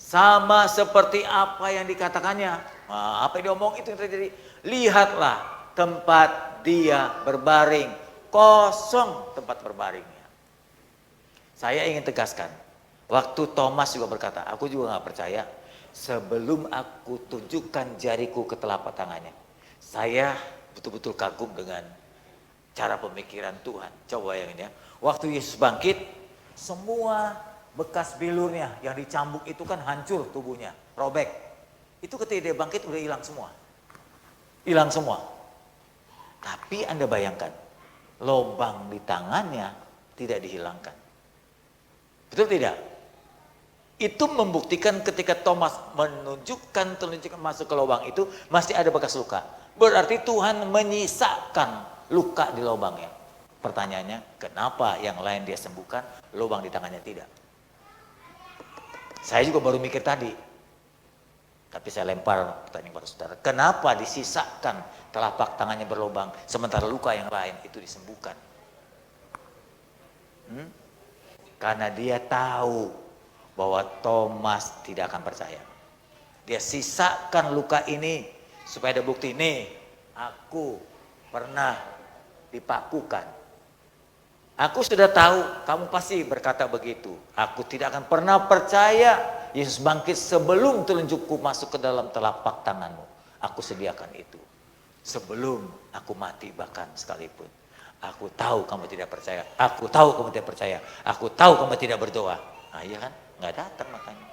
sama seperti apa yang dikatakannya. Nah, apa yang diomong itu yang terjadi. Lihatlah tempat dia berbaring. Kosong tempat berbaringnya. Saya ingin tegaskan. Waktu Thomas juga berkata, aku juga gak percaya. Sebelum aku tunjukkan jariku ke telapak tangannya. Saya betul-betul kagum dengan cara pemikiran Tuhan. Coba bayangin ya. Waktu Yesus bangkit, semua bekas bilurnya yang dicambuk itu kan hancur tubuhnya, robek. Itu ketika dia bangkit udah hilang semua. Hilang semua. Tapi Anda bayangkan, lubang di tangannya tidak dihilangkan. Betul tidak? Itu membuktikan ketika Thomas menunjukkan telunjuk masuk ke lubang itu masih ada bekas luka. Berarti Tuhan menyisakan luka di lubangnya. Pertanyaannya, kenapa yang lain dia sembuhkan, lubang di tangannya tidak? Saya juga baru mikir tadi. Tapi saya lempar pertanyaan kepada saudara. Kenapa disisakan telapak tangannya berlubang, sementara luka yang lain itu disembuhkan? Karena dia tahu bahwa Thomas tidak akan percaya. Dia sisakan luka ini supaya ada bukti. Nih, aku pernah dipakukan. Aku sudah tahu kamu pasti berkata begitu. Aku tidak akan pernah percaya Yesus bangkit sebelum telunjukku masuk ke dalam telapak tanganmu. Aku sediakan itu. Sebelum aku mati bahkan sekalipun. Aku tahu kamu tidak percaya. Aku tahu kamu tidak percaya. Aku tahu kamu tidak berdoa. Nah iya kan? Nggak datang makanya.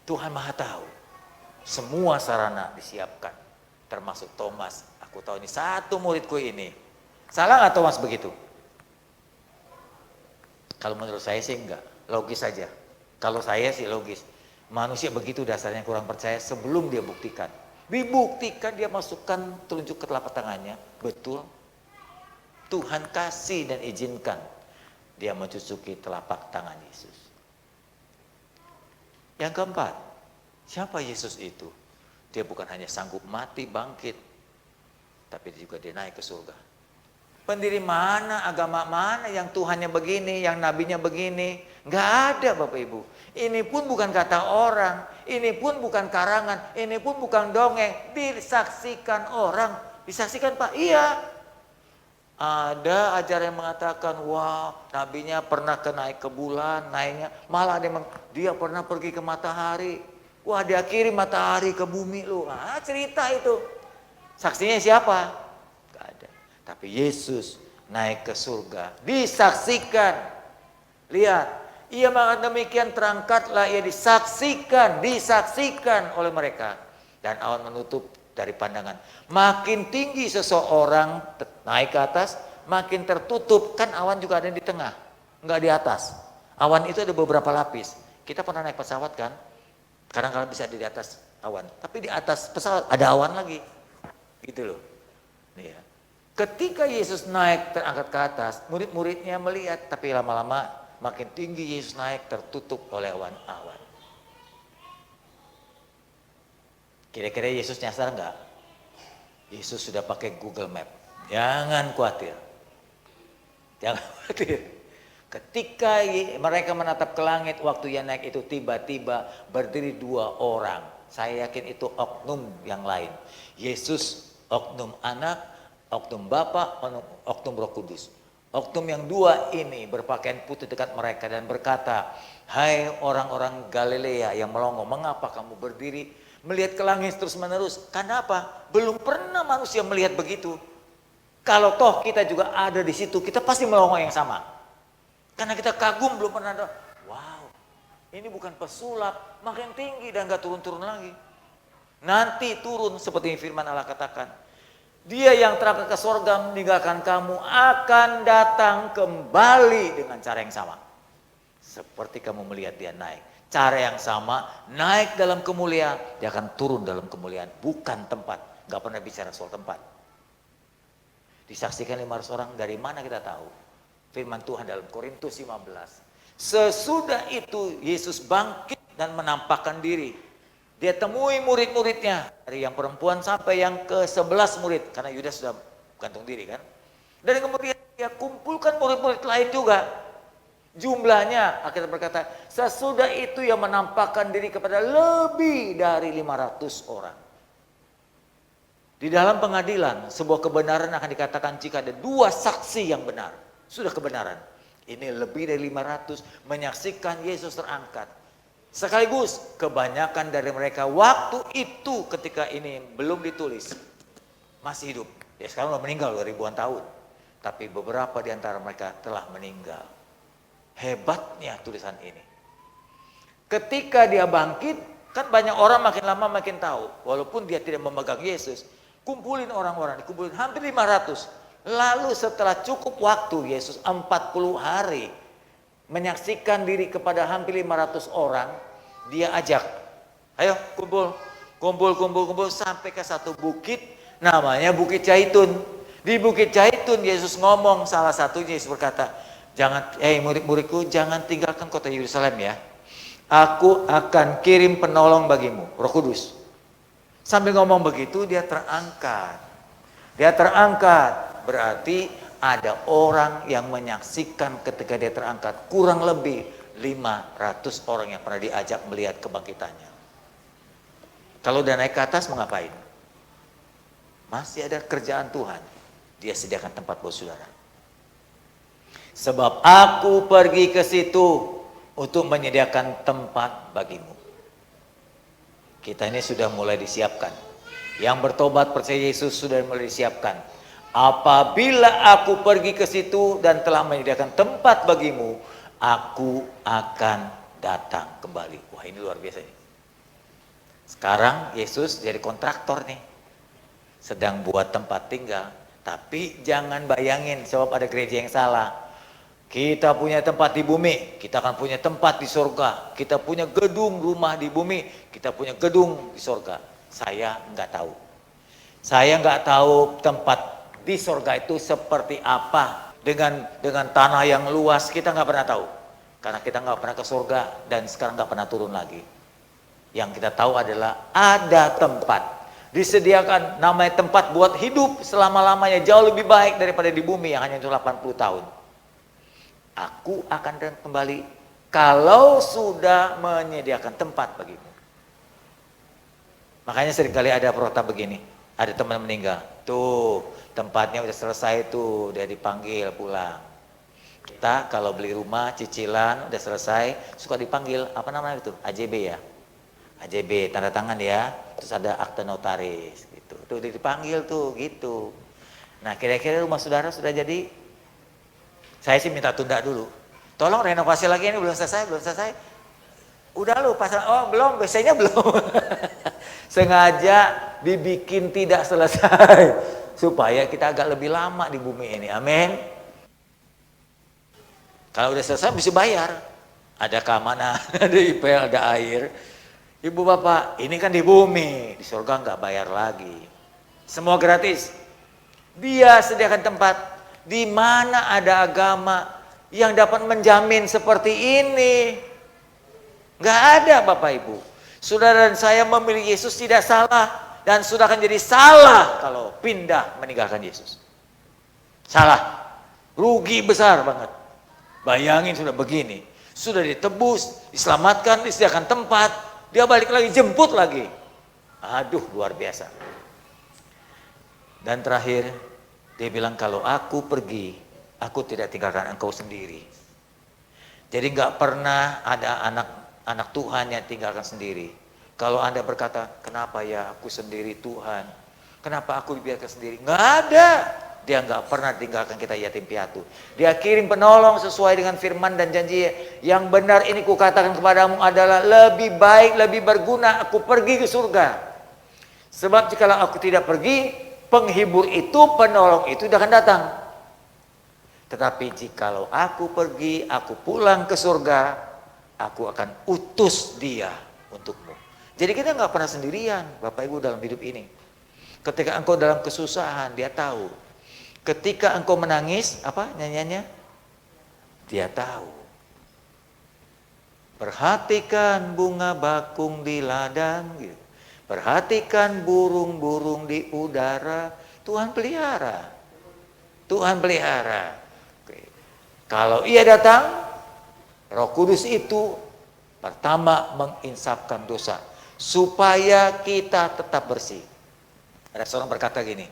Tuhan Maha tahu. Semua sarana disiapkan. Termasuk Thomas. Aku tahu ini satu muridku ini. Salah nggak Thomas begitu? Kalau menurut saya sih enggak. Logis saja. Kalau saya sih logis. Manusia begitu dasarnya kurang percaya sebelum dia buktikan. Dibuktikan dia masukkan telunjuk ke telapak tangannya. Betul. Tuhan kasih dan izinkan dia mencucuki telapak tangan Yesus. Yang keempat, siapa Yesus itu? Dia bukan hanya sanggup mati bangkit, tapi juga dia naik ke surga. Pendiri mana, agama mana yang Tuhannya begini, yang nabinya begini? Nggak ada Bapak Ibu. Ini pun bukan kata orang, ini pun bukan karangan, ini pun bukan dongeng. Disaksikan orang, disaksikan Pak, iya. Ada ajaran yang mengatakan, wah nabinya pernah naik ke bulan, naiknya. Malah dia pernah pergi ke matahari. Wah dia kirim matahari ke bumi lu. Cerita itu. Saksinya siapa? Tapi Yesus naik ke surga, disaksikan. Lihat, ia mengatakan demikian terangkatlah ia disaksikan oleh mereka. Dan awan menutup dari pandangan. Makin tinggi seseorang naik ke atas, makin tertutup. Kan awan juga ada di tengah, enggak di atas. Awan itu ada beberapa lapis. Kita pernah naik pesawat kan? Kadang-kadang bisa di atas awan. Tapi di atas pesawat ada awan lagi. Gitu loh. Nih ya. Ketika Yesus naik terangkat ke atas, murid-muridnya melihat, tapi lama-lama makin tinggi Yesus naik tertutup oleh awan-awan. Kira-kira Yesus nyasar enggak? Yesus sudah pakai Google Map. Jangan khawatir. Jangan khawatir. Ketika mereka menatap ke langit, waktu yang naik itu tiba-tiba berdiri dua orang. Saya yakin itu oknum yang lain. Yesus oknum anak, oknum Bapa, oknum Roh Kudus. Oknum yang dua ini berpakaian putih dekat mereka dan berkata, hai orang-orang Galilea yang melongo, mengapa kamu berdiri melihat ke langit terus menerus? Karena apa? Belum pernah manusia melihat begitu. Kalau toh kita juga ada di situ, kita pasti melongo yang sama. Karena kita kagum belum pernah ada. Wow, ini bukan pesulap, makin tinggi dan gak turun-turun lagi. Nanti turun seperti firman Allah katakan. Dia yang terangkat ke sorga meninggalkan kamu akan datang kembali dengan cara yang sama. seperti kamu melihat dia naik. Cara yang sama, naik dalam kemuliaan, dia akan turun dalam kemuliaan. Bukan tempat, gak pernah bicara soal tempat. Disaksikan 500 orang, dari mana kita tahu? Firman Tuhan dalam Korintus 15. Sesudah itu Yesus bangkit dan menampakkan diri. Dia temui murid-muridnya, dari yang perempuan sampai yang ke-11 murid, karena Yudas sudah gantung diri kan. Dan kemudian dia kumpulkan murid-murid lain juga. Jumlahnya, Alkitab berkata, sesudah itu yang menampakkan diri kepada lebih dari 500 orang. Di dalam pengadilan, sebuah kebenaran akan dikatakan jika ada 2 saksi yang benar. Sudah kebenaran. Ini lebih dari 500 menyaksikan Yesus terangkat. Sekaligus kebanyakan dari mereka waktu itu ketika ini belum ditulis masih hidup. Ya sekarang sudah meninggal ribuan tahun. Tapi beberapa di antara mereka telah meninggal. Hebatnya tulisan ini. Ketika dia bangkit, kan banyak orang makin lama makin tahu. Walaupun dia tidak memegang Yesus, kumpulin orang-orang, dikumpulin hampir 500. Lalu setelah cukup waktu Yesus 40 hari menyaksikan diri kepada hampir 500 orang, dia ajak, ayo kumpul sampai ke satu bukit namanya Bukit Zaitun. Di Bukit Zaitun Yesus ngomong, salah satunya Yesus berkata, murid-muridku jangan tinggalkan kota Yerusalem ya. Aku akan kirim penolong bagimu, Roh Kudus. Sambil ngomong begitu dia terangkat. Dia terangkat, berarti ada orang yang menyaksikan ketika dia terangkat. Kurang lebih 500 orang yang pernah diajak melihat kebangkitannya. Kalau udah naik ke atas mau ngapain? Masih ada kerjaan Tuhan. Dia sediakan tempat buat saudara. Sebab aku pergi ke situ untuk menyediakan tempat bagimu. Kita ini sudah mulai disiapkan. Yang bertobat percaya Yesus sudah mulai disiapkan. Apabila aku pergi ke situ dan telah menyediakan tempat bagimu, aku akan datang kembali. Wah, ini luar biasa ini. Sekarang Yesus jadi kontraktor nih. Sedang buat tempat tinggal. Tapi jangan bayangin sebab ada gereja yang salah. Kita punya tempat di bumi, kita akan punya tempat di surga. Kita punya gedung rumah di bumi, kita punya gedung di surga. Saya nggak tahu. Saya nggak tahu tempat di surga itu seperti apa. Dengan tanah yang luas, kita nggak pernah tahu. Karena kita nggak pernah ke surga dan sekarang nggak pernah turun lagi. Yang kita tahu adalah ada tempat. Disediakan namanya tempat buat hidup selama-lamanya jauh lebih baik daripada di bumi yang hanya 80 tahun. Aku akan datang kembali kalau sudah menyediakan tempat bagimu. Makanya seringkali ada protap begini. Ada teman meninggal. Tuh tempatnya udah selesai tuh. Dia dipanggil pulang. Kita kalau beli rumah cicilan udah selesai. Suka dipanggil apa namanya itu? AJB ya. AJB tanda tangan ya. Terus ada akte notaris gitu. Tuh dipanggil tuh gitu. Nah kira-kira rumah saudara sudah jadi? Saya sih minta tunda dulu. Tolong renovasi lagi ini belum selesai. Udah lu pasang, oh belum, biasanya belum. Sengaja dibikin tidak selesai. Supaya kita agak lebih lama di bumi ini, amin. Kalau udah selesai bisa bayar. Ada keamanan, ada IPL, ada air. Ibu bapak, ini kan di bumi, di surga nggak bayar lagi. Semua gratis. Dia sediakan tempat. Di mana ada agama yang dapat menjamin seperti ini? Nggak ada Bapak Ibu. Saudara dan saya memilih Yesus tidak salah. Dan sudah akan jadi salah kalau pindah meninggalkan Yesus. Salah. Rugi besar banget. Bayangin sudah begini. Sudah ditebus, diselamatkan, disediakan tempat. Dia balik lagi, jemput lagi. Aduh luar biasa. Dan terakhir, dia bilang kalau aku pergi, aku tidak tinggalkan engkau sendiri. Jadi nggak pernah ada anak Tuhan yang tinggalkan sendiri. Kalau Anda berkata, kenapa ya aku sendiri Tuhan? Kenapa aku dibiarkan sendiri? Nggak ada. Dia nggak pernah tinggalkan kita yatim piatu. Dia kirim penolong sesuai dengan firman dan janji. Yang benar ini kukatakan kepadamu adalah lebih baik, lebih berguna aku pergi ke surga. Sebab jikalau aku tidak pergi, penghibur itu, penolong itu akan datang. Tetapi jikalau aku pergi, aku pulang ke surga, aku akan utus dia untukmu. Jadi kita nggak pernah sendirian, Bapak Ibu, dalam hidup ini. Ketika engkau dalam kesusahan, dia tahu. Ketika engkau menangis, apa nyanyiannya? Dia tahu. Perhatikan bunga bakung di ladang, gitu. Perhatikan burung-burung di udara. Tuhan pelihara. Tuhan pelihara. Oke. Kalau ia datang, Roh Kudus itu pertama menginsafkan dosa supaya kita tetap bersih. Ada seorang berkata gini,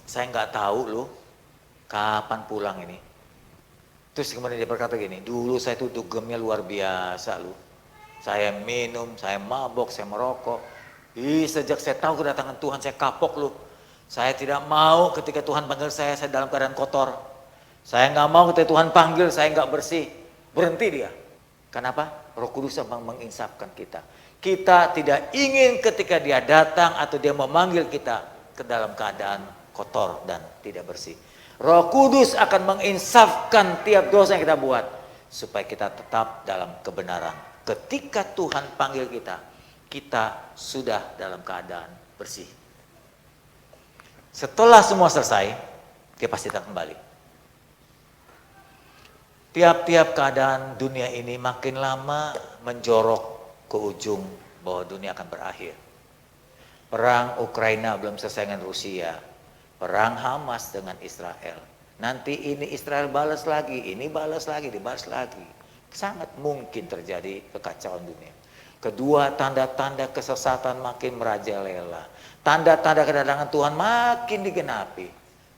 saya nggak tahu loh kapan pulang ini. Terus kemudian dia berkata gini, dulu saya tuh dugemnya luar biasa loh. Saya minum, saya mabok, saya merokok. Sejak saya tahu kedatangan Tuhan saya kapok loh. Saya tidak mau ketika Tuhan panggil saya dalam keadaan kotor. Saya nggak mau ketika Tuhan panggil saya nggak bersih. Berhenti dia. Kenapa? Roh Kudus menginsafkan kita. Kita tidak ingin ketika dia datang atau dia memanggil kita ke dalam keadaan kotor dan tidak bersih. Roh Kudus akan menginsafkan tiap dosa yang kita buat supaya kita tetap dalam kebenaran. Ketika Tuhan panggil kita, kita sudah dalam keadaan bersih. Setelah semua selesai, dia pasti akan kembali. Tiap-tiap keadaan dunia ini makin lama menjorok ke ujung bahwa dunia akan berakhir. Perang Ukraina belum selesai dengan Rusia. Perang Hamas dengan Israel. Nanti ini Israel balas lagi, ini balas lagi, dibalas lagi. Sangat mungkin terjadi kekacauan dunia. Kedua, tanda-tanda kesesatan makin merajalela. Tanda-tanda kedatangan Tuhan makin digenapi.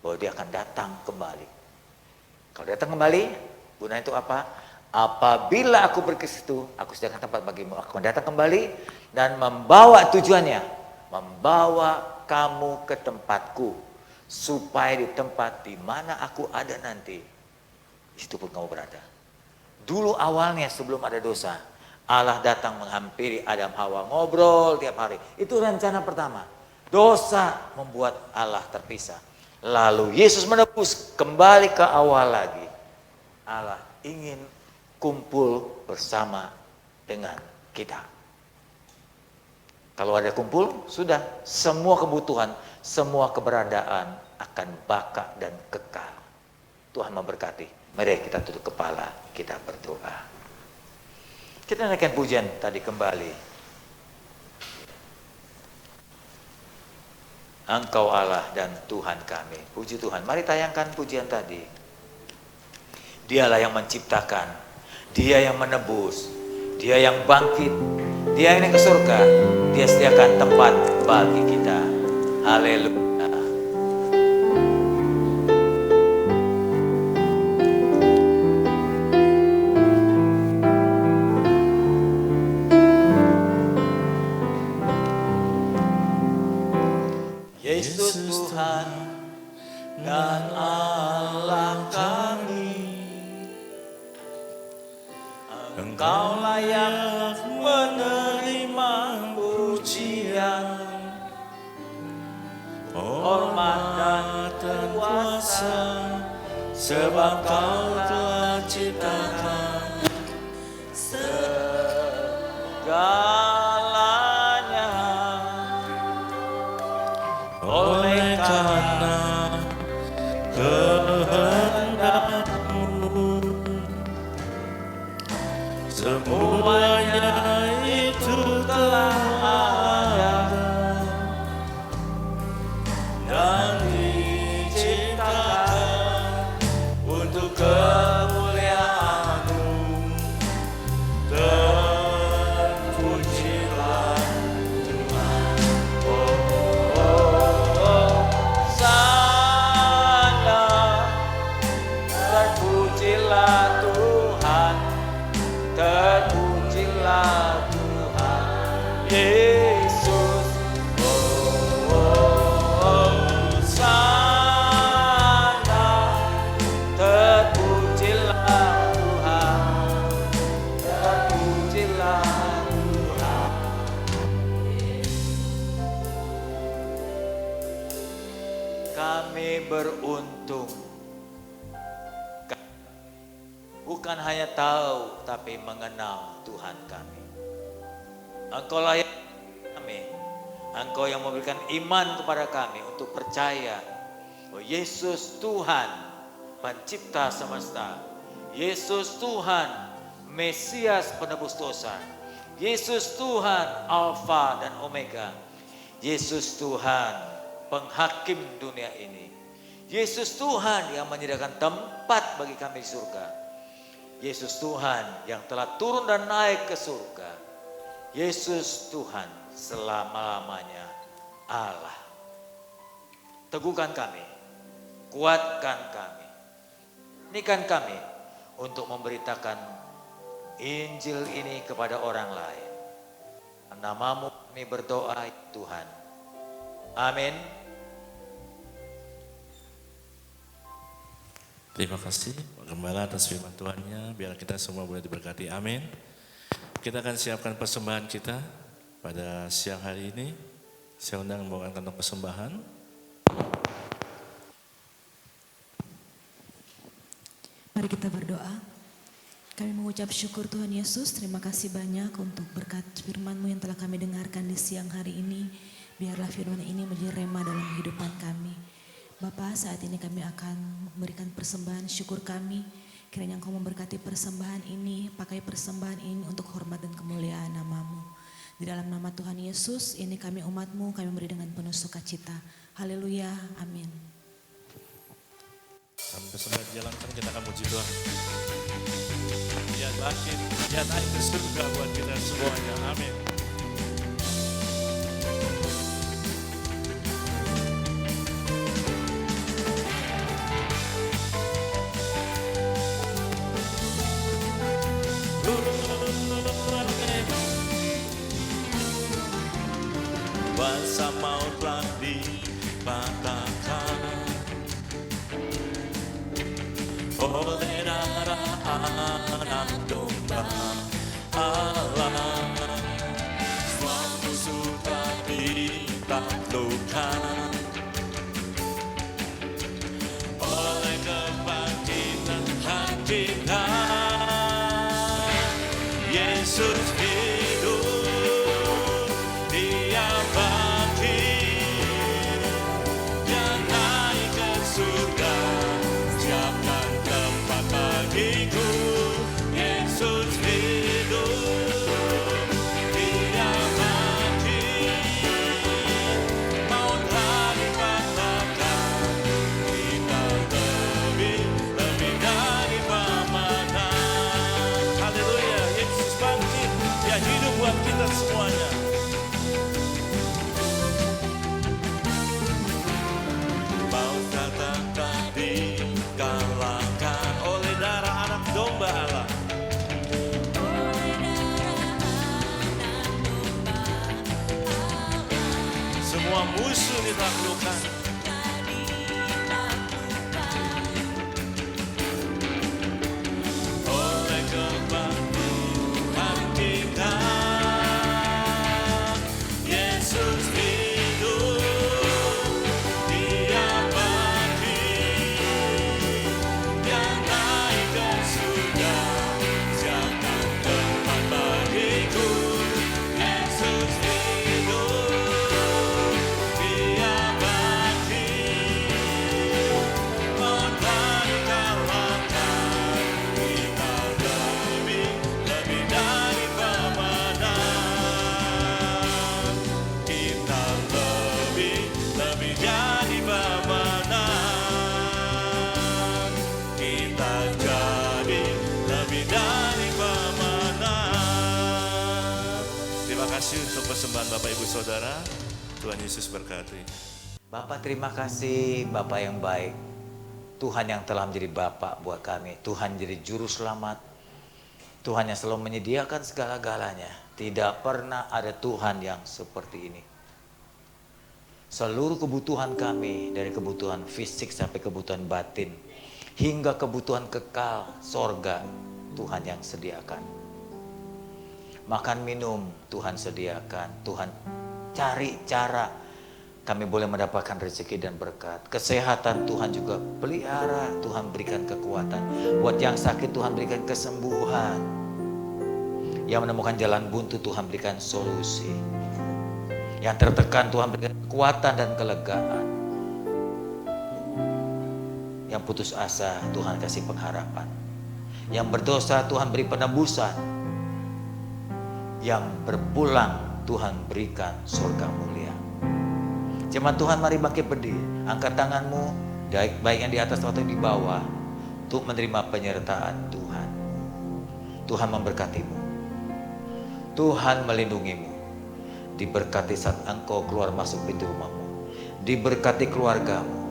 Bahwa dia akan datang kembali. Kalau datang kembali, gunanya itu apa? Apabila aku pergi ke situ, aku sediakan tempat bagimu. Aku akan datang kembali dan membawa tujuannya. Membawa kamu ke tempatku. Supaya di tempat di mana aku ada nanti, di situ pun kamu berada. Dulu awalnya sebelum ada dosa, Allah datang menghampiri Adam Hawa, ngobrol tiap hari. Itu rencana pertama. Dosa membuat Allah terpisah. Lalu Yesus menebus, kembali ke awal lagi. Allah ingin kumpul bersama dengan kita. Kalau ada kumpul, sudah semua kebutuhan, semua keberadaan akan baka dan kekal. Tuhan memberkati. Mari kita tutup kepala, kita berdoa. Kita naikkan pujian tadi kembali. Engkau Allah dan Tuhan kami. Puji Tuhan. Mari tayangkan pujian tadi. Dialah yang menciptakan. Dia yang menebus. Dia yang bangkit. Dia yang ke surga. Dia sediakan tempat bagi kita. Haleluya. Yesus Tuhan dan Allah kami, Engkau layak menerima pujian, hormat dan kuasa, sebab Kau telah ciptakan segalanya. Oleh karena kehendak-Mu, semuanya itu telah ada dan diciptakan untuk kemuliaan-Mu. Terpujilah Tuhan. Sana terpujilah Tuhan. Terpujilah Tuhan Yesus. Sana terpujilah Tuhan. Terpujilah Tuhan. Kami beruntung bukan hanya tahu, tapi mengenal Tuhan kami. Engkaulah yang kami, Engkau yang memberikan iman kepada kami untuk percaya bahwa Yesus Tuhan, pencipta semesta. Yesus Tuhan, Mesias penebus dosa. Yesus Tuhan, Alfa dan Omega. Yesus Tuhan, penghakim dunia ini. Yesus Tuhan yang menyediakan tempat bagi kami di surga. Yesus Tuhan yang telah turun dan naik ke surga. Yesus Tuhan selama-lamanya Allah. Teguhkan kami, kuatkan kami, inikan kami untuk memberitakan Injil ini kepada orang lain. Namamu kami berdoa Tuhan. Amin. Terima kasih Pak Gembala atas firman Tuhannya. Biar kita semua boleh diberkati. Amin. Kita akan siapkan persembahan kita pada siang hari ini. Saya undang membawakan kantong persembahan. Mari kita berdoa. Kami mengucap syukur Tuhan Yesus, terima kasih banyak untuk berkat firman-Mu yang telah kami dengarkan di siang hari ini. Biarlah firman ini menjadi rema dalam kehidupan kami. Bapa, saat ini kami akan memberikan persembahan syukur kami. Kiranya Engkau memberkati persembahan ini, pakai persembahan ini untuk hormat dan kemuliaan nama-Mu. Di dalam nama Tuhan Yesus, ini kami umat-Mu, kami beri dengan penuh sukacita. Haleluya, amin. Sampai persembahan dijalankan, kita akan puji Tuhan. Dia bangkit, dia naik ke surga buat kita semuanya. Amin. Kuasa maut telah dipatahkan oleh darah anak domba Allah. Semua musuh telah ditaklukkan oleh kebangkitan kita. Yesus hidup, Dia bangkit, Dia naik ke surga, siapkan tempat bagiku. Yesus hidup, Dia bangkit, maut telah dipatahkan, kita lebih dari pemenang. Haleluya, Yesus bangkit, Dia hidup buat kita semuanya. Maut katakan dikalahkan oleh darah anak domba Allah. Semua musuh ditaklukkan. Oleh kebangkitan kita, Yesus hidup, Dia bangkit, Dia naik ke surga, siapkan tempat bagiku. Yesus hidup, Dia bangkit, maut telah dikalahkan, kita lebih dari pemenang. Kita lebih jadi pemenang. Kita jadi lebih dari pemenang. Terima kasih untuk persembahan Bapak Ibu Saudara. Tuhan Yesus berkati. Bapak terima kasih, Bapak yang baik. Tuhan yang telah menjadi Bapak buat kami. Tuhan jadi juru selamat. Tuhan yang selalu menyediakan segala-galanya. Tidak pernah ada Tuhan yang seperti ini. Seluruh kebutuhan kami, dari kebutuhan fisik sampai kebutuhan batin, hingga kebutuhan kekal sorga, Tuhan yang sediakan. Makan minum Tuhan sediakan. Tuhan cari cara kami boleh mendapatkan rezeki dan berkat. Kesehatan Tuhan juga pelihara, Tuhan berikan kekuatan. Buat yang sakit Tuhan berikan kesembuhan. Yang menemukan jalan buntu Tuhan berikan solusi. Yang tertekan Tuhan berikan kekuatan dan kelegaan. Yang putus asa Tuhan kasih pengharapan. Yang berdosa Tuhan beri penebusan. Yang berpulang Tuhan berikan surga mulia. Jemaat Tuhan, mari bangkit berdiri. Angkat tanganmu, baik yang di atas atau di bawah, untuk menerima penyertaan Tuhan. Tuhan memberkatimu. Tuhan melindungimu. Diberkati saat engkau keluar masuk pintu rumahmu. Diberkati keluargamu.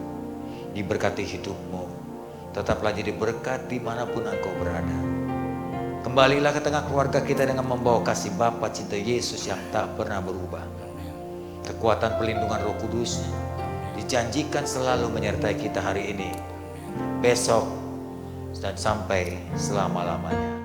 Diberkati hidupmu. Tetaplah jadi berkat dimanapun engkau berada. Kembalilah ke tengah keluarga kita dengan membawa kasih Bapa, cinta Yesus yang tak pernah berubah. Kekuatan perlindungan Roh Kudus dijanjikan selalu menyertai kita hari ini, besok, dan sampai selama-lamanya.